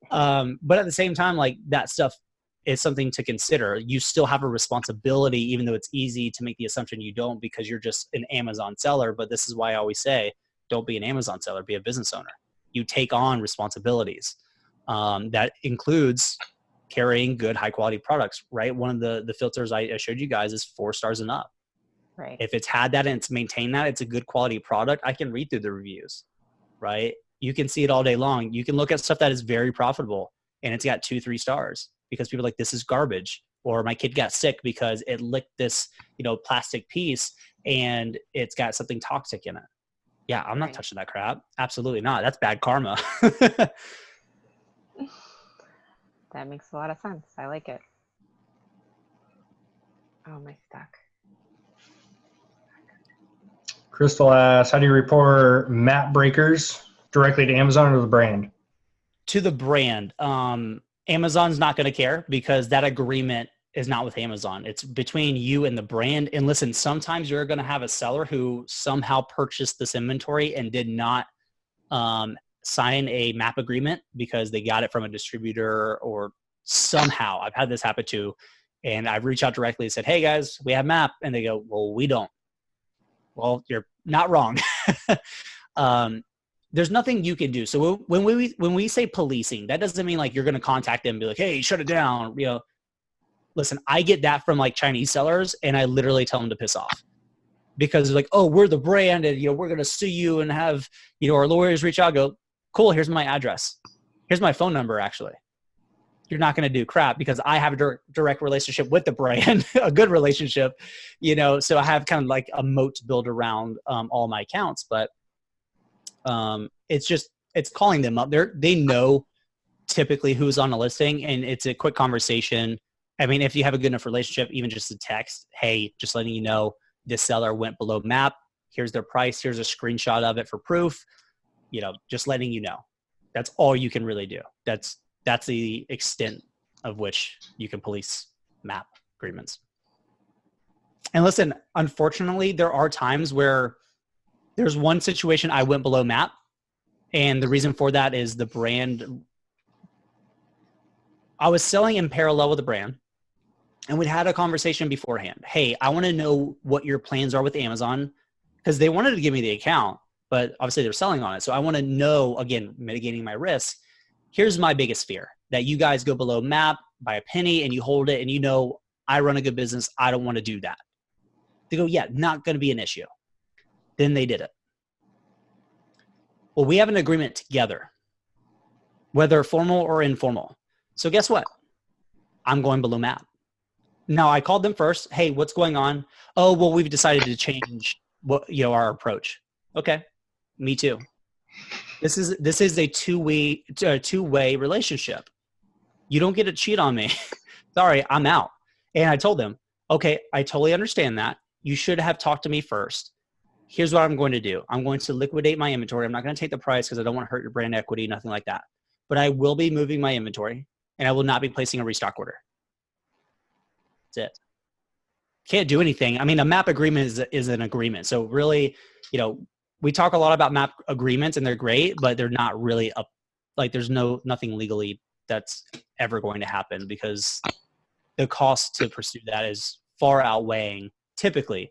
but at the same time, like that stuff is something to consider. You still have a responsibility, even though it's easy to make the assumption you don't because you're just an Amazon seller. But this is why I always say, don't be an Amazon seller, be a business owner. You take on responsibilities. That includes carrying good, high quality products, right? One of the filters I showed you guys is 4 stars and up. Right. If it's had that and it's maintained that, it's a good quality product. I can read through the reviews, right? You can see it all day long. You can look at stuff that is very profitable and it's got 2-3 stars because people are like, this is garbage. Or my kid got sick because it licked this, plastic piece and it's got something toxic in it. Yeah, I'm not touching that crap. Absolutely not. That's bad karma. That makes a lot of sense. I like it. Oh, my stuck. Crystal asks, how do you report map breakers directly to Amazon or the brand? To the brand. Amazon's not going to care because that agreement is not with Amazon. It's between you and the brand. And listen, sometimes you're going to have a seller who somehow purchased this inventory and did not sign a map agreement because they got it from a distributor or somehow. I've had this happen too. And I've reached out directly and said, hey guys, we have map. And they go, well, we don't. Well, you're not wrong. There's nothing you can do. So when we say policing, that doesn't mean like you're going to contact them and be like, hey, shut it down. Listen, I get that from like Chinese sellers and I literally tell them to piss off because they're like, oh, we're the brand and, we're going to sue you and have, our lawyers reach out, go, cool. Here's my address. Here's my phone number. Actually, you're not going to do crap because I have a direct relationship with the brand, a good relationship, so I have kind of like a moat built around all my accounts, but it's calling them up. They know typically who's on a listing and it's a quick conversation. I mean, if you have a good enough relationship, even just a text, hey, just letting you know this seller went below map. Here's their price. Here's a screenshot of it for proof. Just letting you know. That's all you can really do. That's the extent of which you can police map agreements. And listen, unfortunately, there are times where there's one situation I went below map. And the reason for that is the brand. I was selling in parallel with the brand. And we'd had a conversation beforehand. Hey, I want to know what your plans are with Amazon because they wanted to give me the account, but obviously they're selling on it. So I want to know, again, mitigating my risk. Here's my biggest fear, that you guys go below map by a penny and you hold it and I run a good business. I don't want to do that. They go, yeah, not going to be an issue. Then they did it. Well, we have an agreement together. whether formal or informal. So guess what? I'm going below map. Now I called them first. Hey, what's going on? Oh, well, we've decided to change our approach. Okay. Me too. This is a two-way relationship. You don't get to cheat on me. Sorry, I'm out. And I told them, okay, I totally understand that. You should have talked to me first. Here's what I'm going to do. I'm going to liquidate my inventory. I'm not going to take the price because I don't want to hurt your brand equity, nothing like that. But I will be moving my inventory and I will not be placing a restock order. That's it. Can't do anything. I mean, a map agreement is an agreement. So really, we talk a lot about map agreements and they're great, but they're not really there's nothing legally that's ever going to happen because the cost to pursue that is far outweighing typically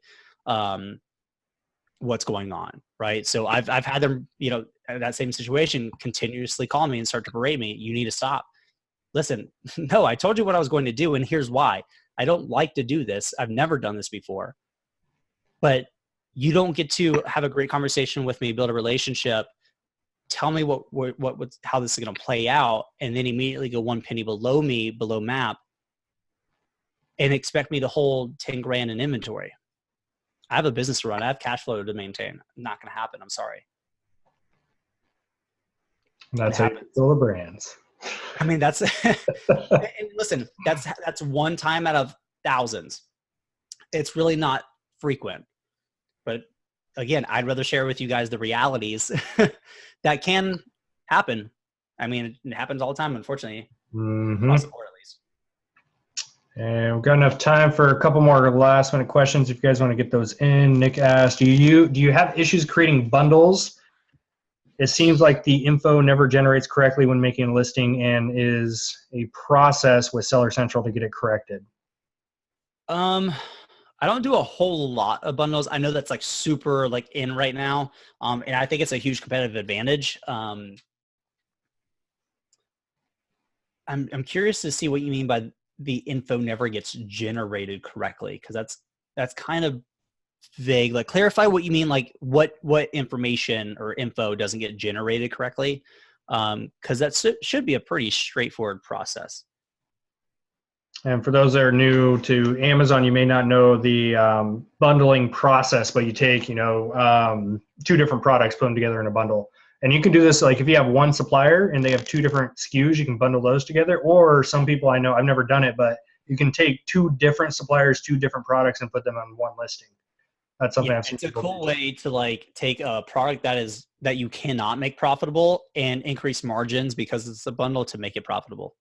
what's going on, right? So I've had them, in that same situation continuously call me and start to berate me. You need to stop. Listen, no, I told you what I was going to do and here's why. I don't like to do this. I've never done this before. But you don't get to have a great conversation with me, build a relationship, tell me how this is going to play out, and then immediately go one penny below map, and expect me to hold 10 grand in inventory. I have a business to run. I have cash flow to maintain. Not going to happen. I'm sorry. That's how you build the brands. I mean, that's and listen, that's one time out of thousands. It's really not frequent. But again, I'd rather share with you guys the realities that can happen. I mean, it happens all the time, unfortunately. Across the board, at least. And we've got enough time for a couple more last minute questions if you guys want to get those in. Nick asked, do you have issues creating bundles? It seems like the info never generates correctly when making a listing and is a process with Seller Central to get it corrected. I don't do a whole lot of bundles. I know that's super in right now. And I think it's a huge competitive advantage. I'm curious to see what you mean by the info never gets generated correctly. Cause that's kind of vague. Clarify what you mean. What information or info doesn't get generated correctly. Cause that should be a pretty straightforward process. And for those that are new to Amazon, you may not know the bundling process, but you take, two different products, put them together in a bundle. And you can do this, if you have one supplier and they have two different SKUs, you can bundle those together. Or some people I know, I've never done it, but you can take two different suppliers, two different products and put them on one listing. That's something I've seen. It's a cool way to take a product that you cannot make profitable and increase margins because it's a bundle to make it profitable.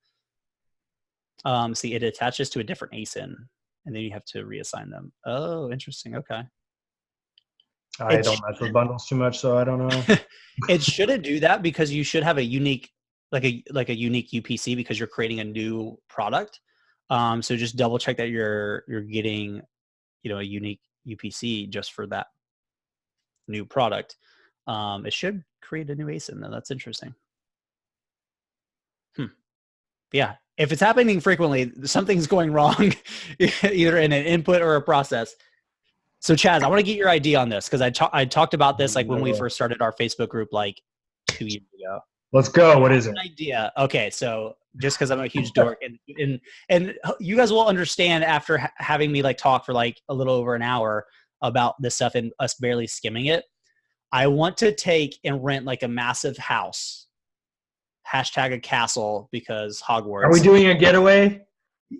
See, it attaches to a different ASIN, and then you have to reassign them. Oh, interesting. Okay. I don't mess with bundles too much, so I don't know. It shouldn't do that because you should have a unique, like a unique UPC because you're creating a new product. So just double check that you're getting, a unique UPC just for that new product. It should create a new ASIN though. That's interesting. Yeah. If it's happening frequently, something's going wrong, either in an input or a process. So Chaz, I want to get your idea on this because I talked about this when we first started our Facebook group 2 years ago. Let's go. What is it? Idea. Okay, so just because I'm a huge dork, and you guys will understand after having me talk for a little over an hour about this stuff and us barely skimming it. I want to take and rent a massive house. Hashtag a castle because Hogwarts. Are we doing a getaway?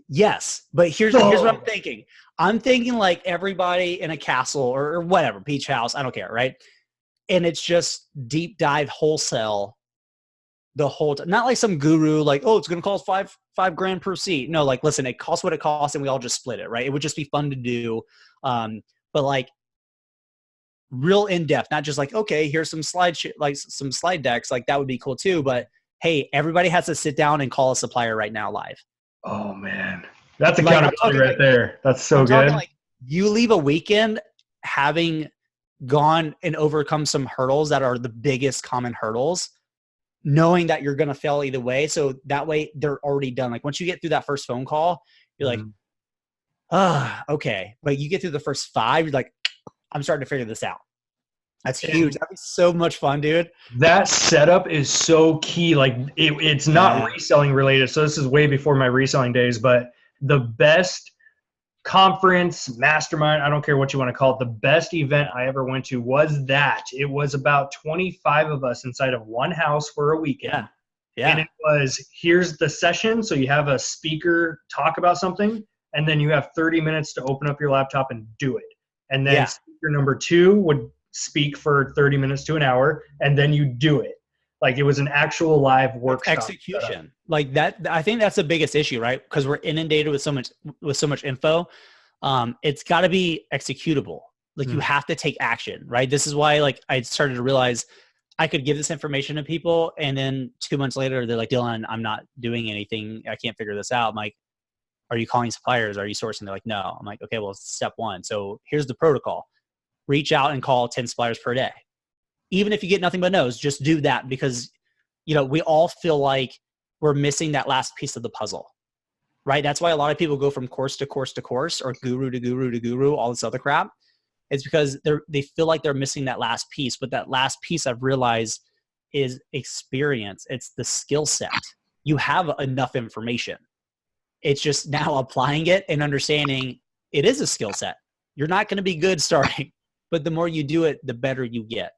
Yes, but here's what I'm thinking. I'm thinking everybody in a castle or whatever, beach house, I don't care, right? And it's just deep dive wholesale the whole time. Not some guru it's going to cost five grand per seat. No, listen, it costs what it costs and we all just split it, right? It would just be fun to do. But real in depth, not just okay, here's some some slide decks. That would be cool too. But hey, everybody has to sit down and call a supplier right now live. Oh man, that's accountability right there. That's so good. You leave a weekend having gone and overcome some hurdles that are the biggest common hurdles, knowing that you're going to fail either way. So that way they're already done. Once you get through that first phone call, you're okay. But you get through the first 5, you're I'm starting to figure this out. That's huge. That'd be so much fun, dude. That setup is so key. Like it's not reselling related. So this is way before my reselling days, but the best conference, mastermind, I don't care what you want to call it, the best event I ever went to was that. It was about 25 of us inside of one house for a weekend. Yeah. And it was, here's the session. So you have a speaker talk about something, and then you have 30 minutes to open up your laptop and do it. And then speaker number 2 would speak for 30 minutes to an hour, and then you do it. Like it was an actual live workshop. Execution. Like that, I think that's the biggest issue, right? Because we're inundated with so much info. It's got to be executable. Like you have to take action, right? This is why like I started to realize I could give this information to people, and then 2 months later they're like, Dillon, I'm not doing anything. I can't figure this out. I'm like, are you calling suppliers? Are you sourcing? They're like, no. I'm like, okay, well, step 1. So here's the protocol. Reach out and call 10 suppliers per day. Even if you get nothing but no's, just do that, because, we all feel like we're missing that last piece of the puzzle, right? That's why a lot of people go from course to course to course, or guru to guru to guru, all this other crap. It's because they feel like they're missing that last piece. But that last piece, I've realized, is experience. It's the skill set. You have enough information. It's just now applying it and understanding it is a skill set. You're not going to be good starting, but the more you do it, the better you get.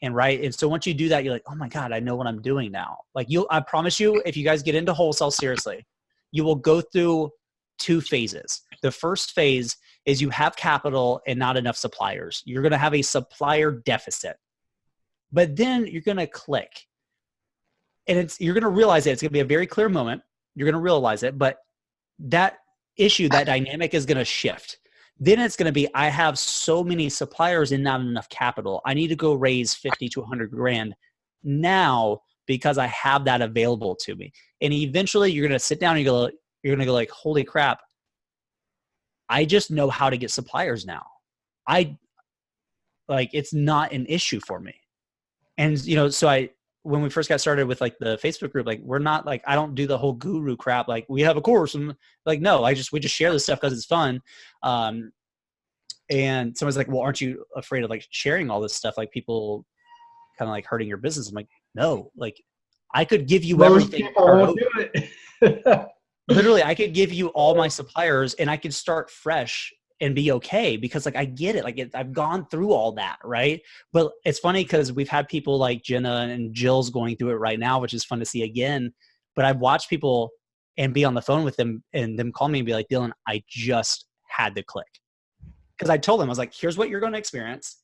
And so once you do that, you're like, oh my God, I know what I'm doing now. Like I promise you, if you guys get into wholesale seriously, you will go through 2 phases. The first phase is you have capital and not enough suppliers. You're going to have a supplier deficit, but then you're going to click, and you're going to realize it. It's going to be a very clear moment. You're going to realize it, but that issue, that dynamic is going to shift. Then it's going to be, I have so many suppliers and not enough capital. I need to go raise 50 to 100 grand now because I have that available to me. And eventually you're going to sit down and you're going to go like, holy crap, I just know how to get suppliers now. It's not an issue for me. And, so when we first got started with like the Facebook group, like we're not like, I don't do the whole guru crap. Like we have a course and like, no, we just share this stuff because it's fun. And someone's like, well, aren't you afraid of like sharing all this stuff? Like people kind of like hurting your business. I'm like, no, like I could give you everything. People won't do it. Literally, I could give you all my suppliers and I could start fresh and be okay, because like I get it. Like I've gone through all that, right? But it's funny because we've had people like Jenna and Jill's going through it right now, which is fun to see again. But I've watched people and be on the phone with them and them call me and be like, Dillon, I just had to click. Because I told them, I was like, here's what you're going to experience.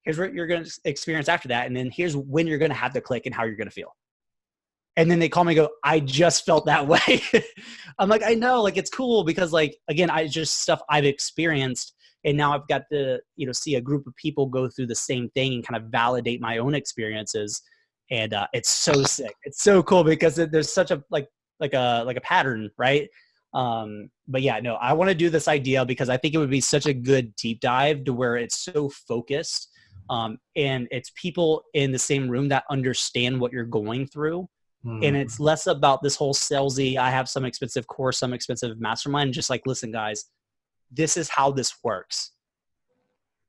Here's what you're going to experience after that. And then here's when you're going to have to click and how you're going to feel. And then they call me and go, I just felt that way. I'm like, I know, like, it's cool because like, again, I just stuff I've experienced. And now I've got to, see a group of people go through the same thing and kind of validate my own experiences. And it's so sick. It's so cool because there's such a, like a pattern, right? But yeah, no, I want to do this idea because I think it would be such a good deep dive to where it's so focused. And it's people in the same room that understand what you're going through. And it's less about this whole salesy, I have some expensive course, some expensive mastermind. Just like, listen, guys, this is how this works.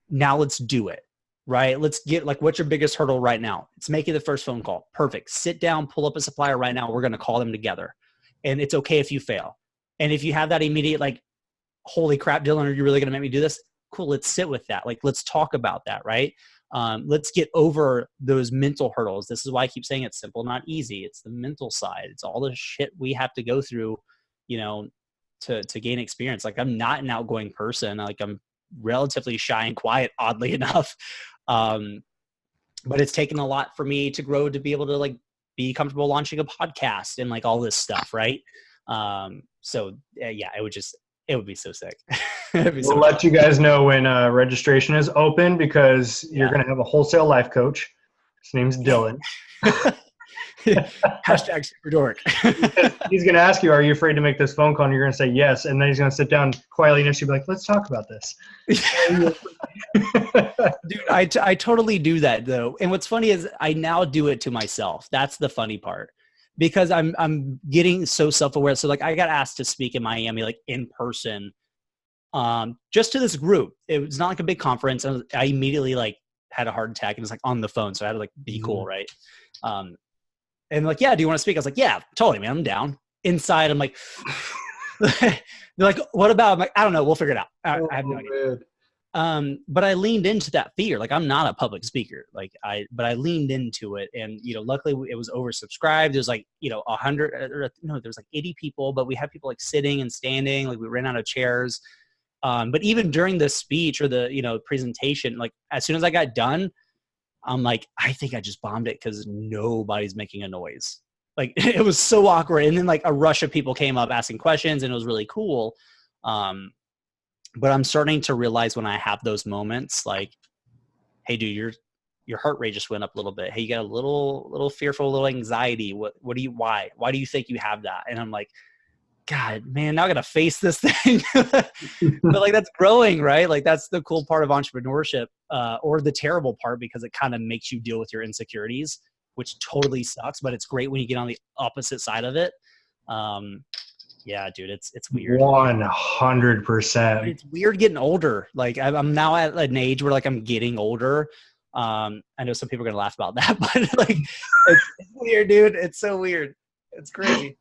Now let's do it, right? Let's get like, what's your biggest hurdle right now? It's making the first phone call. Perfect. Sit down, pull up a supplier right now. We're going to call them together. And it's okay if you fail. And if you have that immediate, like, holy crap, Dillon, are you really going to make me do this? Cool. Let's sit with that. Like, let's talk about that. Right. Let's get over those mental hurdles. This is why I keep saying it's simple, not easy. It's the mental side. It's all the shit we have to go through, to gain experience. Like, I'm not an outgoing person. Like, I'm relatively shy and quiet, oddly enough. But it's taken a lot for me to grow to be able to like be comfortable launching a podcast and like all this stuff. Right. So yeah, it would be so sick. We'll let you guys know when registration is open because you're going to have a wholesale life coach. His name's Dillon. Hashtag super dork. He's going to ask you, are you afraid to make this phone call? And you're going to say yes. And then he's going to sit down quietly next to you and be like, let's talk about this. Dude, I totally do that though. And what's funny is I now do it to myself. That's the funny part. Because I'm getting so self-aware. So like I got asked to speak in Miami, like in person, just to this group. It was not like a big conference. I immediately like had a heart attack and was like on the phone. So I had to like be cool. Right. And like, yeah, do you want to speak? I was like, yeah, totally, man. I'm down. Inside, I'm like, they're like, what about? I'm like, I don't know. We'll figure it out. I have no idea. But I leaned into that fear. Like, I'm not a public speaker. But I leaned into it, and luckily it was oversubscribed. There's like 100, there was like 80 people, but we had people like sitting and standing. Like we ran out of chairs. But even during the speech or the presentation, like as soon as I got done, I'm like, I think I just bombed it because nobody's making a noise. Like it was so awkward. And then like a rush of people came up asking questions, and it was really cool. But I'm starting to realize when I have those moments, like, hey, dude, your heart rate just went up a little bit. Hey, you got a little fearful, a little anxiety. Why do you think you have that? And I'm like, God, man, now I got to face this thing. But like, that's growing, right? Like that's the cool part of entrepreneurship, or the terrible part, because it kind of makes you deal with your insecurities, which totally sucks, but it's great when you get on the opposite side of it. Yeah, dude, it's weird. 100%. It's weird getting older. Like I'm now at an age where like I'm getting older. I know some people are going to laugh about that, but like, it's weird, dude. It's so weird. It's crazy.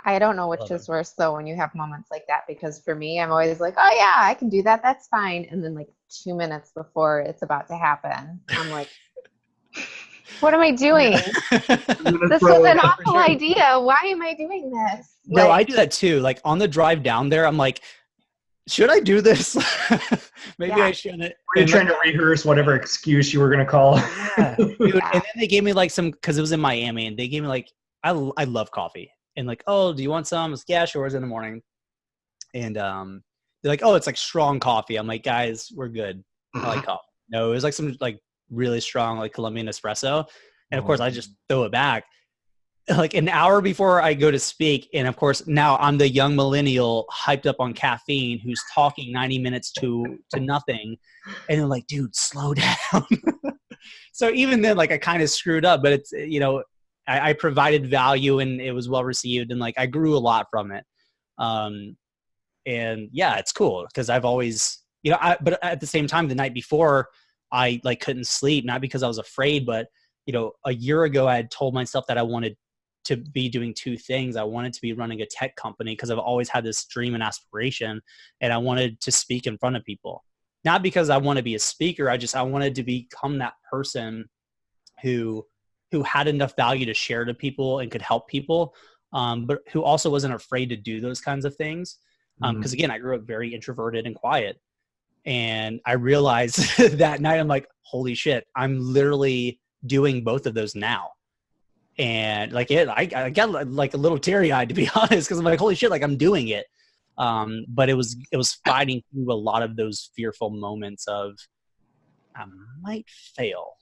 I don't know which is worse though when you have moments like that, because for me, I'm always like, oh yeah, I can do that. That's fine. And then like 2 minutes before it's about to happen, I'm like, what am I doing? This was an awful idea. Why am I doing this? No, I do that too. Like on the drive down there, I'm like, should I do this? Maybe I shouldn't. Were you trying to rehearse whatever excuse you were going to call? Yeah, dude. And then they gave me like because it was in Miami, and they gave me like, I love coffee. And like, oh, do you want some? I was like, yeah, sure. It's in the morning. And they're like, oh, it's like strong coffee. I'm like, guys, we're good. I like coffee. No, it was like some like really strong like Colombian espresso. And of course, I just throw it back. Like an hour before I go to speak. And of course, now I'm the young millennial hyped up on caffeine who's talking 90 minutes to nothing. And they're like, dude, slow down. So even then, like I kind of screwed up, but it's, I provided value and it was well received, and like I grew a lot from it. And yeah, it's cool because I've always, but at the same time, the night before I like couldn't sleep, not because I was afraid, but a year ago I had told myself that I wanted to be doing two things. I wanted to be running a tech company because I've always had this dream and aspiration, and I wanted to speak in front of people, not because I want to be a speaker. I wanted to become that person who had enough value to share to people and could help people, but who also wasn't afraid to do those kinds of things. Because again, I grew up very introverted and quiet. And I realized that night, I'm like, holy shit, I'm literally doing both of those now. And like I got like a little teary-eyed, to be honest, because I'm like, holy shit, like I'm doing it. But it was fighting through a lot of those fearful moments of I might fail,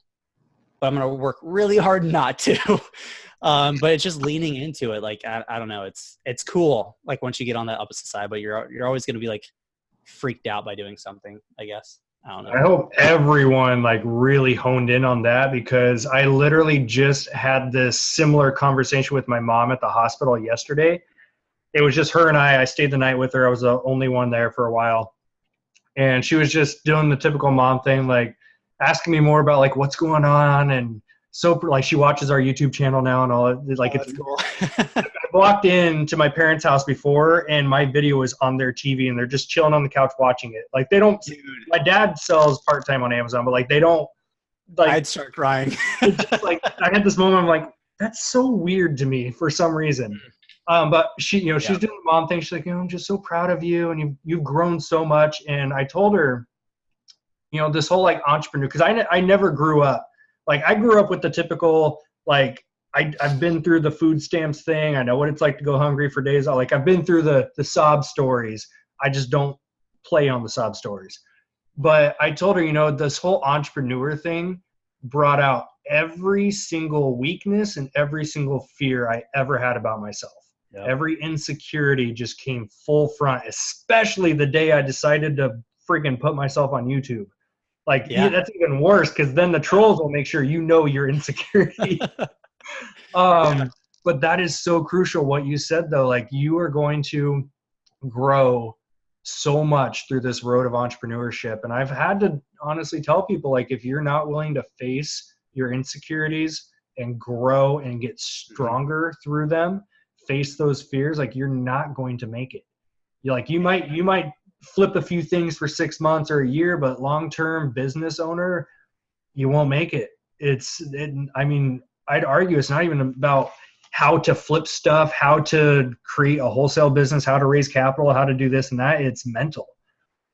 but I'm going to work really hard not to. But it's just leaning into it. Like, I don't know. It's cool. Like once you get on the opposite side, but you're always going to be like freaked out by doing something, I guess. I don't know. I hope everyone like really honed in on that, because I literally just had this similar conversation with my mom at the hospital yesterday. It was just her and I stayed the night with her. I was the only one there for a while. And she was just doing the typical mom thing, like asking me more about like what's going on. And so like she watches our YouTube channel now and all. Like it's cool. I walked into my parents' house before and my video was on their TV and they're just chilling on the couch watching it. Like they don't, my dad sells part-time on Amazon, but like they don't, like I'd start crying. It's just like I had this moment, I'm like, that's so weird to me for some reason. But she, she's doing the mom thing. She's like, I'm just so proud of you, and you've grown so much. And I told her, this whole like entrepreneur, because I never grew up. Like I grew up with the typical, like I've been through the food stamps thing. I know what it's like to go hungry for days. Like I've been through the sob stories. I just don't play on the sob stories. But I told her, this whole entrepreneur thing brought out every single weakness and every single fear I ever had about myself. Yep. Every insecurity just came full front, especially the day I decided to freaking put myself on YouTube. Like, that's even worse, because then the trolls will make sure your insecurity. But that is so crucial what you said, though. Like, you are going to grow so much through this road of entrepreneurship. And I've had to honestly tell people, like, if you're not willing to face your insecurities and grow and get stronger through them, face those fears, like, you're not going to make it. You might flip a few things for 6 months or a year, but long-term business owner, you won't make it. I'd argue it's not even about how to flip stuff, how to create a wholesale business, how to raise capital, how to do this and that. It's mental.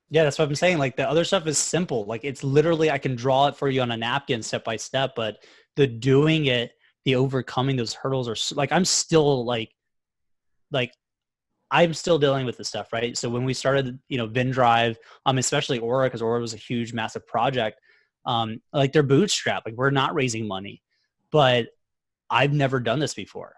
Yeah, that's what I'm saying. Like, the other stuff is simple. Like, it's literally, I can draw it for you on a napkin step by step, but the doing it, the overcoming those hurdles are like, I'm still I'm still dealing with this stuff, right? So when we started, VinDrive, especially Aura, because Aura was a huge, massive project, like, they're bootstrapped, like, we're not raising money, but I've never done this before.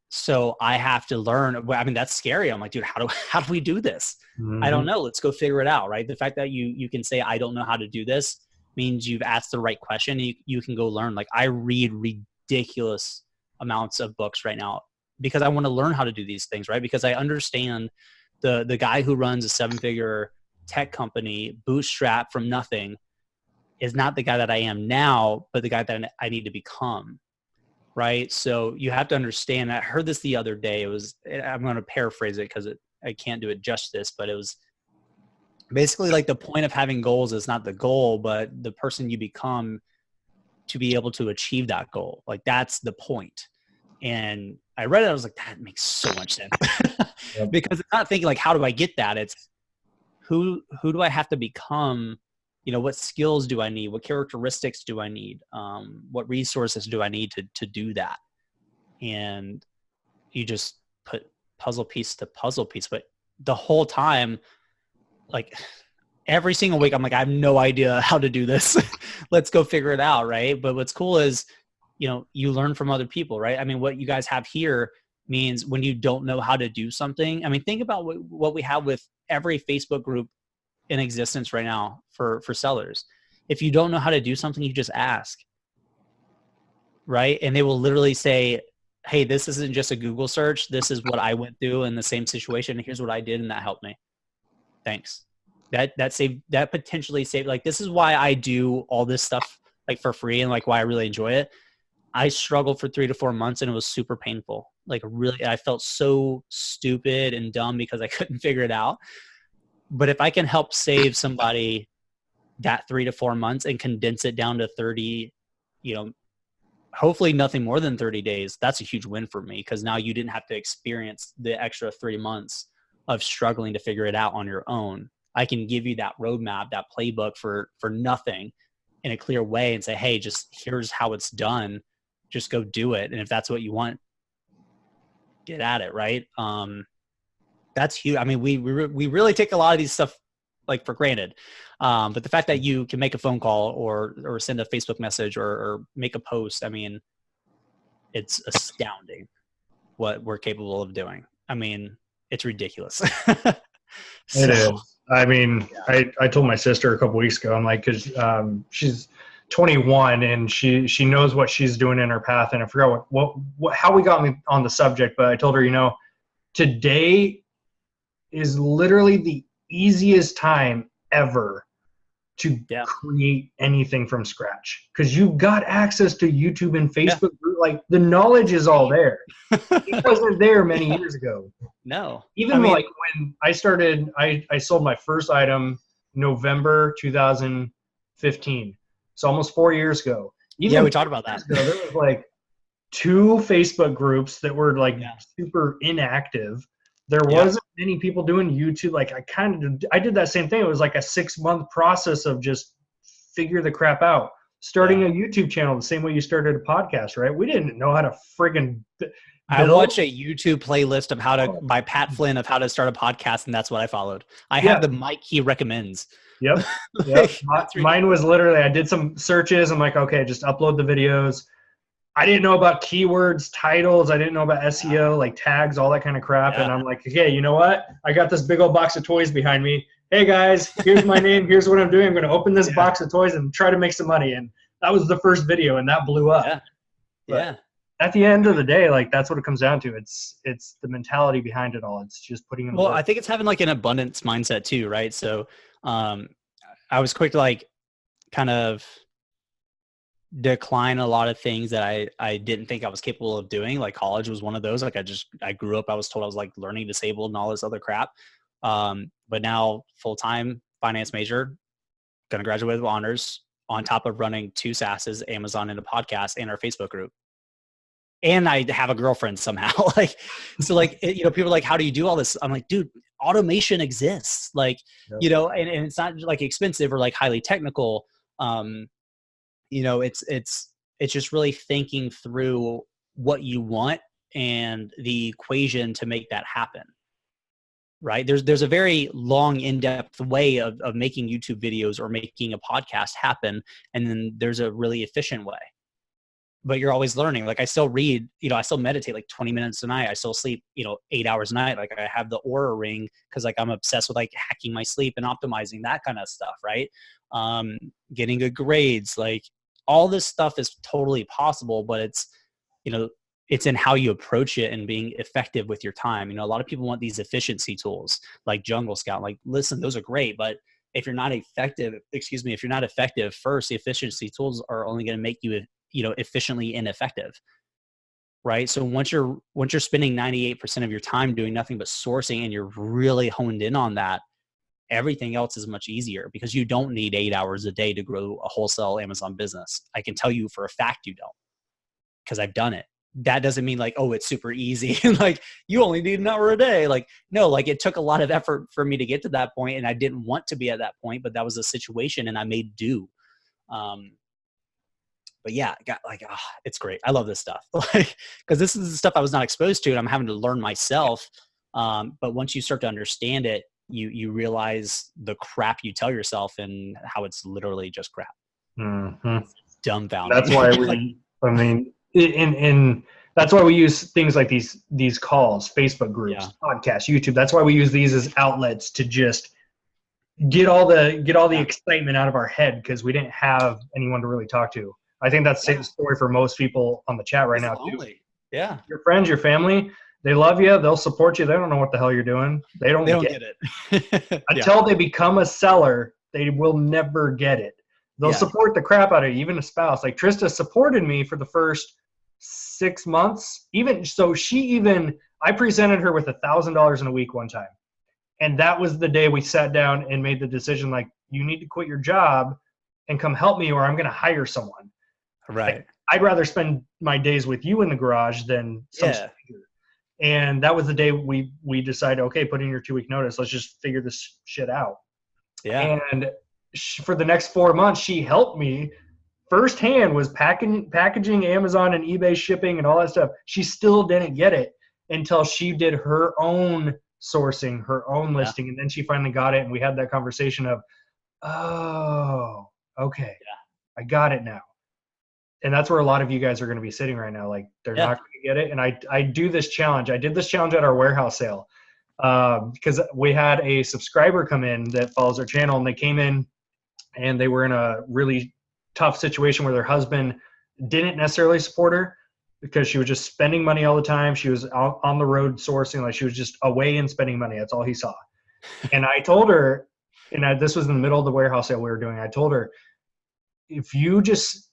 So I have to learn. I mean, that's scary. I'm like, dude, how do we do this? I don't know. Let's go figure it out, right? The fact that you can say, I don't know how to do this, means you've asked the right question. You can go learn. Like, I read ridiculous amounts of books right now because I want to learn how to do these things, right? Because I understand the guy who runs a 7-figure tech company, bootstrap from nothing, is not the guy that I am now, but the guy that I need to become. Right. So you have to understand, I heard this the other day. I'm going to paraphrase it because I can't do it justice, but it was basically like, the point of having goals is not the goal, but the person you become to be able to achieve that goal. Like, that's the point. And I read it. I was like, that makes so much sense. Because it's not thinking like, how do I get that? It's who do I have to become? What skills do I need? What characteristics do I need? What resources do I need to do that? And you just put puzzle piece to puzzle piece. But the whole time, like, every single week, I'm like, I have no idea how to do this. Let's go figure it out, right? But what's cool is, you learn from other people, right? I mean, what you guys have here means when you don't know how to do something, I mean, think about what we have with every Facebook group in existence right now for sellers. If you don't know how to do something, you just ask, right? And they will literally say, hey, this isn't just a Google search. This is what I went through in the same situation. And here's what I did. And that helped me. Thanks. That potentially saved, like, this is why I do all this stuff, like, for free, and like why I really enjoy it. I struggled for 3 to 4 months and it was super painful. Like, really, I felt so stupid and dumb because I couldn't figure it out. But if I can help save somebody that 3 to 4 months and condense it down to 30, hopefully nothing more than 30 days, that's a huge win for me, because now you didn't have to experience the extra 3 months of struggling to figure it out on your own. I can give you that roadmap, that playbook for nothing in a clear way and say, hey, just here's how it's done. Just go do it. And if that's what you want, get at it. Right. That's huge. I mean, we really take a lot of these stuff like for granted. But the fact that you can make a phone call or send a Facebook message or make a post, I mean, it's astounding what we're capable of doing. I mean, it's ridiculous. It is. I mean, yeah. I told my sister a couple weeks ago, I'm like, cause she's 21 and she knows what she's doing in her path. And I forgot how we got on the subject, but I told her, today is literally the easiest time ever to create anything from scratch, because you got access to YouTube and Facebook. Like, the knowledge is all there. It wasn't there many years ago. No. Even like when I started, I sold my first item November 2015. So almost 4 years ago. Even we talked about that. There was like 2 Facebook groups that were like super inactive. There wasn't many people doing YouTube. Like, I did that same thing. It was like a 6-month process of just figure the crap out. Starting a YouTube channel the same way you started a podcast, right? We didn't know how to friggin' I watched a YouTube playlist of by Pat Flynn of how to start a podcast, and that's what I followed. I have the mic he recommends. Yep. Mine was literally, I did some searches. I'm like, okay, just upload the videos. I didn't know about keywords, titles. I didn't know about SEO, like tags, all that kind of crap. And I'm like, okay, you know what? I got this big old box of toys behind me. Hey guys, here's my name. Here's what I'm doing. I'm going to open this box of toys and try to make some money. And that was the first video, and that blew up. at the end of the day, like that's what it comes down to. It's the mentality behind it all. It's just putting in the work. I think it's having like an abundance mindset too, right? So I was quick to like kind of decline a lot of things that I didn't think I was capable of doing. Like college was one of those. Like I grew up, I was told I was like learning disabled and all this other crap. But now full-time finance major, going to graduate with honors on top of running 2 SaaSes, Amazon, and a podcast and our Facebook group. And I have a girlfriend somehow. Like, so like, people are like, how do you do all this? I'm like, dude, automation exists. Like, Yep. and it's not like expensive or like highly technical. It's just really thinking through what you want and the equation to make that happen. Right. There's a very long, in-depth way of making YouTube videos or making a podcast happen. And then there's a really efficient way, but you're always learning. Like I still read, I still meditate like 20 minutes a night. I still sleep, 8 hours a night. Like I have the Aura ring because like I'm obsessed with like hacking my sleep and optimizing that kind of stuff. Right. Getting good grades, like all this stuff is totally possible, but it's in how you approach it and being effective with your time. A lot of people want these efficiency tools like Jungle Scout. Like, listen, those are great, but if you're not effective first, the efficiency tools are only going to make you, efficiently ineffective. Right. So once you're spending 98% of your time doing nothing but sourcing and you're really honed in on that, everything else is much easier because you don't need 8 hours a day to grow a wholesale Amazon business. I can tell you for a fact you don't, because I've done it. That doesn't mean like, oh, it's super easy. Like you only need an hour a day. Like, no, like it took a lot of effort for me to get to that point, and I didn't want to be at that point, but that was the situation and I made do. But yeah, it's great. I love this stuff. Like, cause this is the stuff I was not exposed to and I'm having to learn myself. But once you start to understand it, you realize the crap you tell yourself and how it's literally just crap. Mm-hmm. It's dumbfounding. That's why that's why we use things like these calls, Facebook groups, podcasts, YouTube. That's why we use these as outlets to just get all the excitement out of our head because we didn't have anyone to really talk to. I think that's the same story for most people on the chat right now too. Yeah. Your friends, your family, they love you. They'll support you. They don't know what the hell you're doing. They don't get it. Until they become a seller, they will never get it. They'll support the crap out of you, even a spouse. Like Trista supported me for the first 6 months. I presented her with $1,000 in a week one time. And that was the day we sat down and made the decision, like, you need to quit your job and come help me or I'm going to hire someone. Right. Like, I'd rather spend my days with you in the garage than some stranger. And that was the day we decided, okay, put in your 2-week notice. Let's just figure this shit out. Yeah. And for the next 4 months, she helped me firsthand, was packaging Amazon and eBay shipping and all that stuff. She still didn't get it until she did her own sourcing, her own listing. And then she finally got it. And we had that conversation of, oh, okay, I got it now. And that's where a lot of you guys are going to be sitting right now. Like they're not going to get it. And I do this challenge. I did this challenge at our warehouse sale because we had a subscriber come in that follows our channel, and they came in and they were in a really tough situation where their husband didn't necessarily support her because she was just spending money all the time. She was out on the road sourcing, like she was just away and spending money. That's all he saw. And I told her, and this was in the middle of the warehouse sale we were doing, I told her, if you just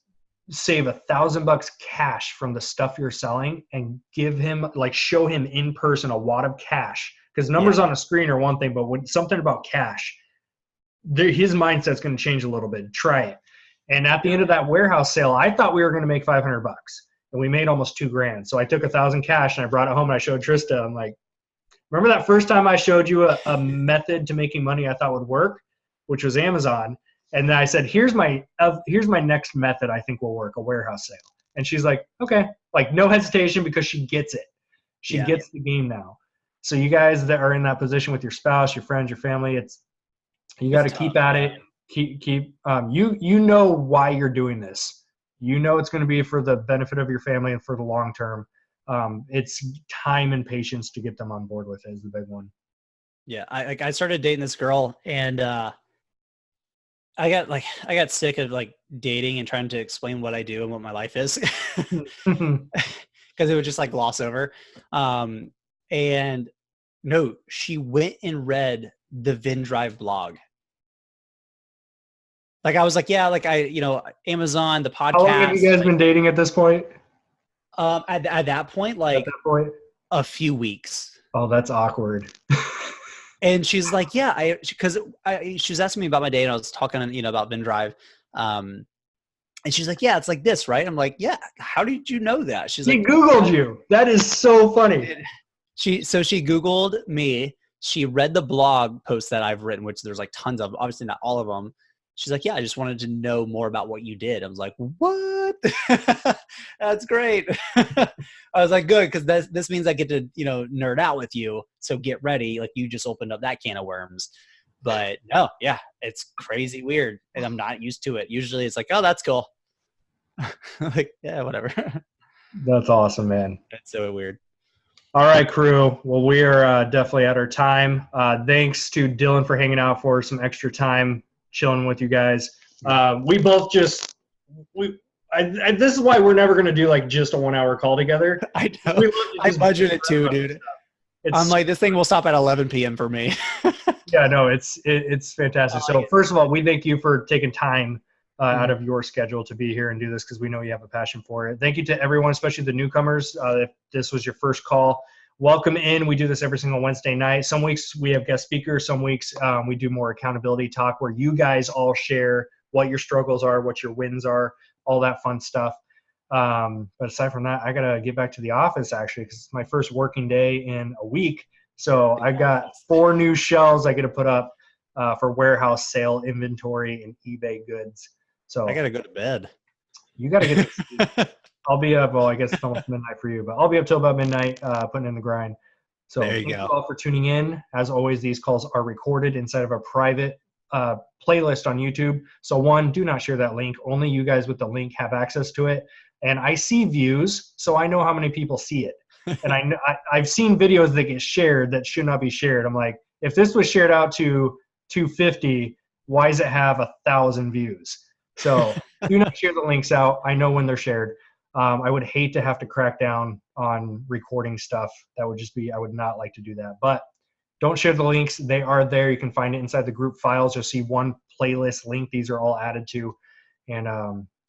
save $1,000 cash from the stuff you're selling and give him, like, show him in person a wad of cash, because numbers on a screen are one thing, but when something about cash, his mindset's going to change a little bit. Try it. And at the end of that warehouse sale, I thought we were going to make $500, and we made almost $2,000. So I took $1,000 cash and I brought it home and I showed Trista. I'm like, remember that first time I showed you a method to making money I thought would work, which was Amazon. And then I said, here's my next method I think will work, a warehouse sale. And she's like, okay, like no hesitation, because she gets it. She gets the game now. So you guys that are in that position with your spouse, your friends, your family, you got to keep at it. You know why you're doing this. You know it's going to be for the benefit of your family and for the long term. It's time and patience to get them on board with it is the big one. Yeah, I started dating this girl, and I got sick of like dating and trying to explain what I do and what my life is. because it would just like gloss over. And no, she went and read the VinDrive blog. Like I was like, yeah, like Amazon, the podcast. How long have you guys been dating at this point? At that point, like a few weeks. Oh, that's awkward. And she's like, yeah, she was asking me about my day, and I was talking, about VinDrive. And she's like, yeah, it's like this, right? I'm like, yeah. How did you know that? She's like, Googled you. That is so funny. She Googled me. She read the blog post that I've written, which there's like tons of, obviously not all of them. She's like, yeah, I just wanted to know more about what you did. I was like, what? That's great. I was like, good, because this means I get to, nerd out with you. So get ready. Like, you just opened up that can of worms. But no, yeah, it's crazy weird. And I'm not used to it. Usually it's like, oh, that's cool. Like, yeah, whatever. That's awesome, man. That's so weird. All right, crew. Well, we are definitely at our time. Thanks to Dillon for hanging out for some extra time, chilling with you guys. We both this is why we're never going to do like just a 1 hour call together. I know. I budget it too, dude. I'm like, this thing will stop at 11 p.m. for me. Yeah, no, it's fantastic. So first of all, we thank you for taking time out of your schedule to be here and do this, because we know you have a passion for it. Thank you to everyone, especially the newcomers. If this was your first call, welcome in. We do this every single Wednesday night. Some weeks we have guest speakers. Some weeks we do more accountability talk where you guys all share what your struggles are, what your wins are, all that fun stuff. But aside from that, I got to get back to the office, actually, because it's my first working day in a week. So I've got 4 new shelves I got to put up for warehouse sale inventory and eBay goods. So I got to go to bed. You got to get to sleep. I'll be up, well, I guess it's almost midnight for you, but I'll be up till about midnight putting in the grind. So thank you all for tuning in. As always, these calls are recorded inside of a private playlist on YouTube. So one, do not share that link. Only you guys with the link have access to it. And I see views, so I know how many people see it. And I've seen videos that get shared that should not be shared. I'm like, if this was shared out to 250, why does it have 1,000 views? So do not share the links out. I know when they're shared. I would hate to have to crack down on recording stuff. That would just be, I would not like to do that. But don't share the links. They are there. You can find it inside the group files. You'll see one playlist link. These are all added to. And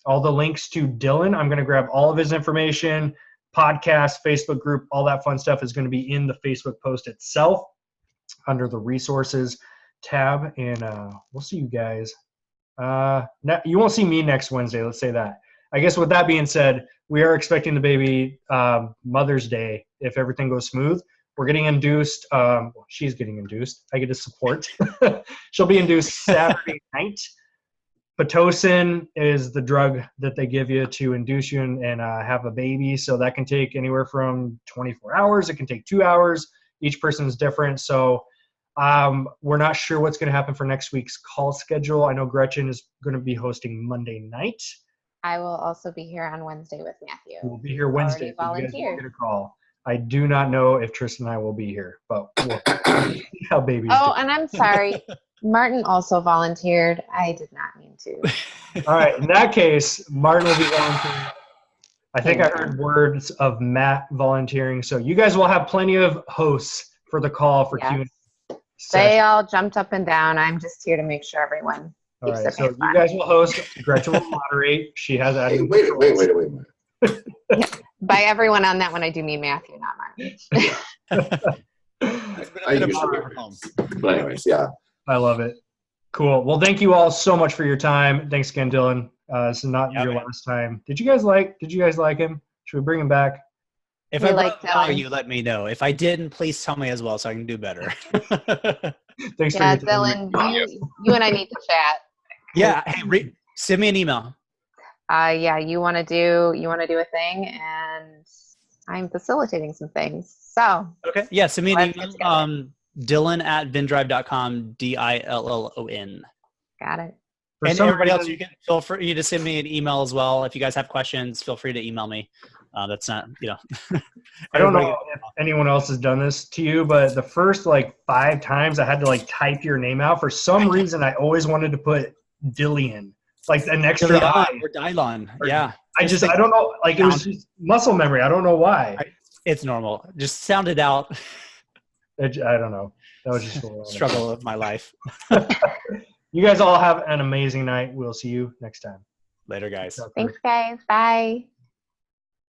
all the links to Dillon, I'm going to grab all of his information, podcast, Facebook group, all that fun stuff is going to be in the Facebook post itself under the resources tab. And we'll see you guys. You won't see me next Wednesday. Let's say that. I guess with that being said, we are expecting the baby Mother's Day if everything goes smooth. We're getting induced. She's getting induced. I get to support. She'll be induced Saturday night. Pitocin is the drug that they give you to induce you and have a baby. So that can take anywhere from 24 hours. It can take 2 hours. Each person is different. So we're not sure what's going to happen for next week's call schedule. I know Gretchen is going to be hosting Monday night. I will also be here on Wednesday with Matthew. We'll be here Wednesday. So you guys will get a call. I do not know if Tristan and I will be here, but we'll see how babies do. And I'm sorry. Martin also volunteered. I did not mean to. All right. In that case, Martin will be volunteering. I think I heard words of Matt volunteering. So you guys will have plenty of hosts for the call for Q&A. They all jumped up and down. I'm just here to make sure everyone keeps their so you guys will host. Gretchen will moderate. She has added. Wait a minute. By everyone on that one, I do mean Matthew, not Martin. But anyways, yeah. I love it. Cool. Well, thank you all so much for your time. Thanks again, Dillon. This is not your last time. Did you guys like him? Should we bring him back? If I liked him, you let me know. If I didn't, please tell me as well so I can do better. Thanks for Dillon. You and I need to chat. Yeah. Hey, send me an email. You want to do a thing, and I'm facilitating some things. So okay, yeah, send me an email. Dillon@vindrive.com. Dillon. Got it. And everybody else, you can feel free to send me an email as well. If you guys have questions, feel free to email me. That's not, I don't know if anyone else has done this to you, but the first 5 times I had to type your name out. For some reason, I always wanted to put Dillon, an extra I. Or Dillon. Yeah. I don't know. Like it was just muscle memory. I don't know why. It's normal. Just sound it out. I don't know. That was just a struggle of my life. You guys all have an amazing night. We'll see you next time. Later, guys. Thanks, guys. Bye.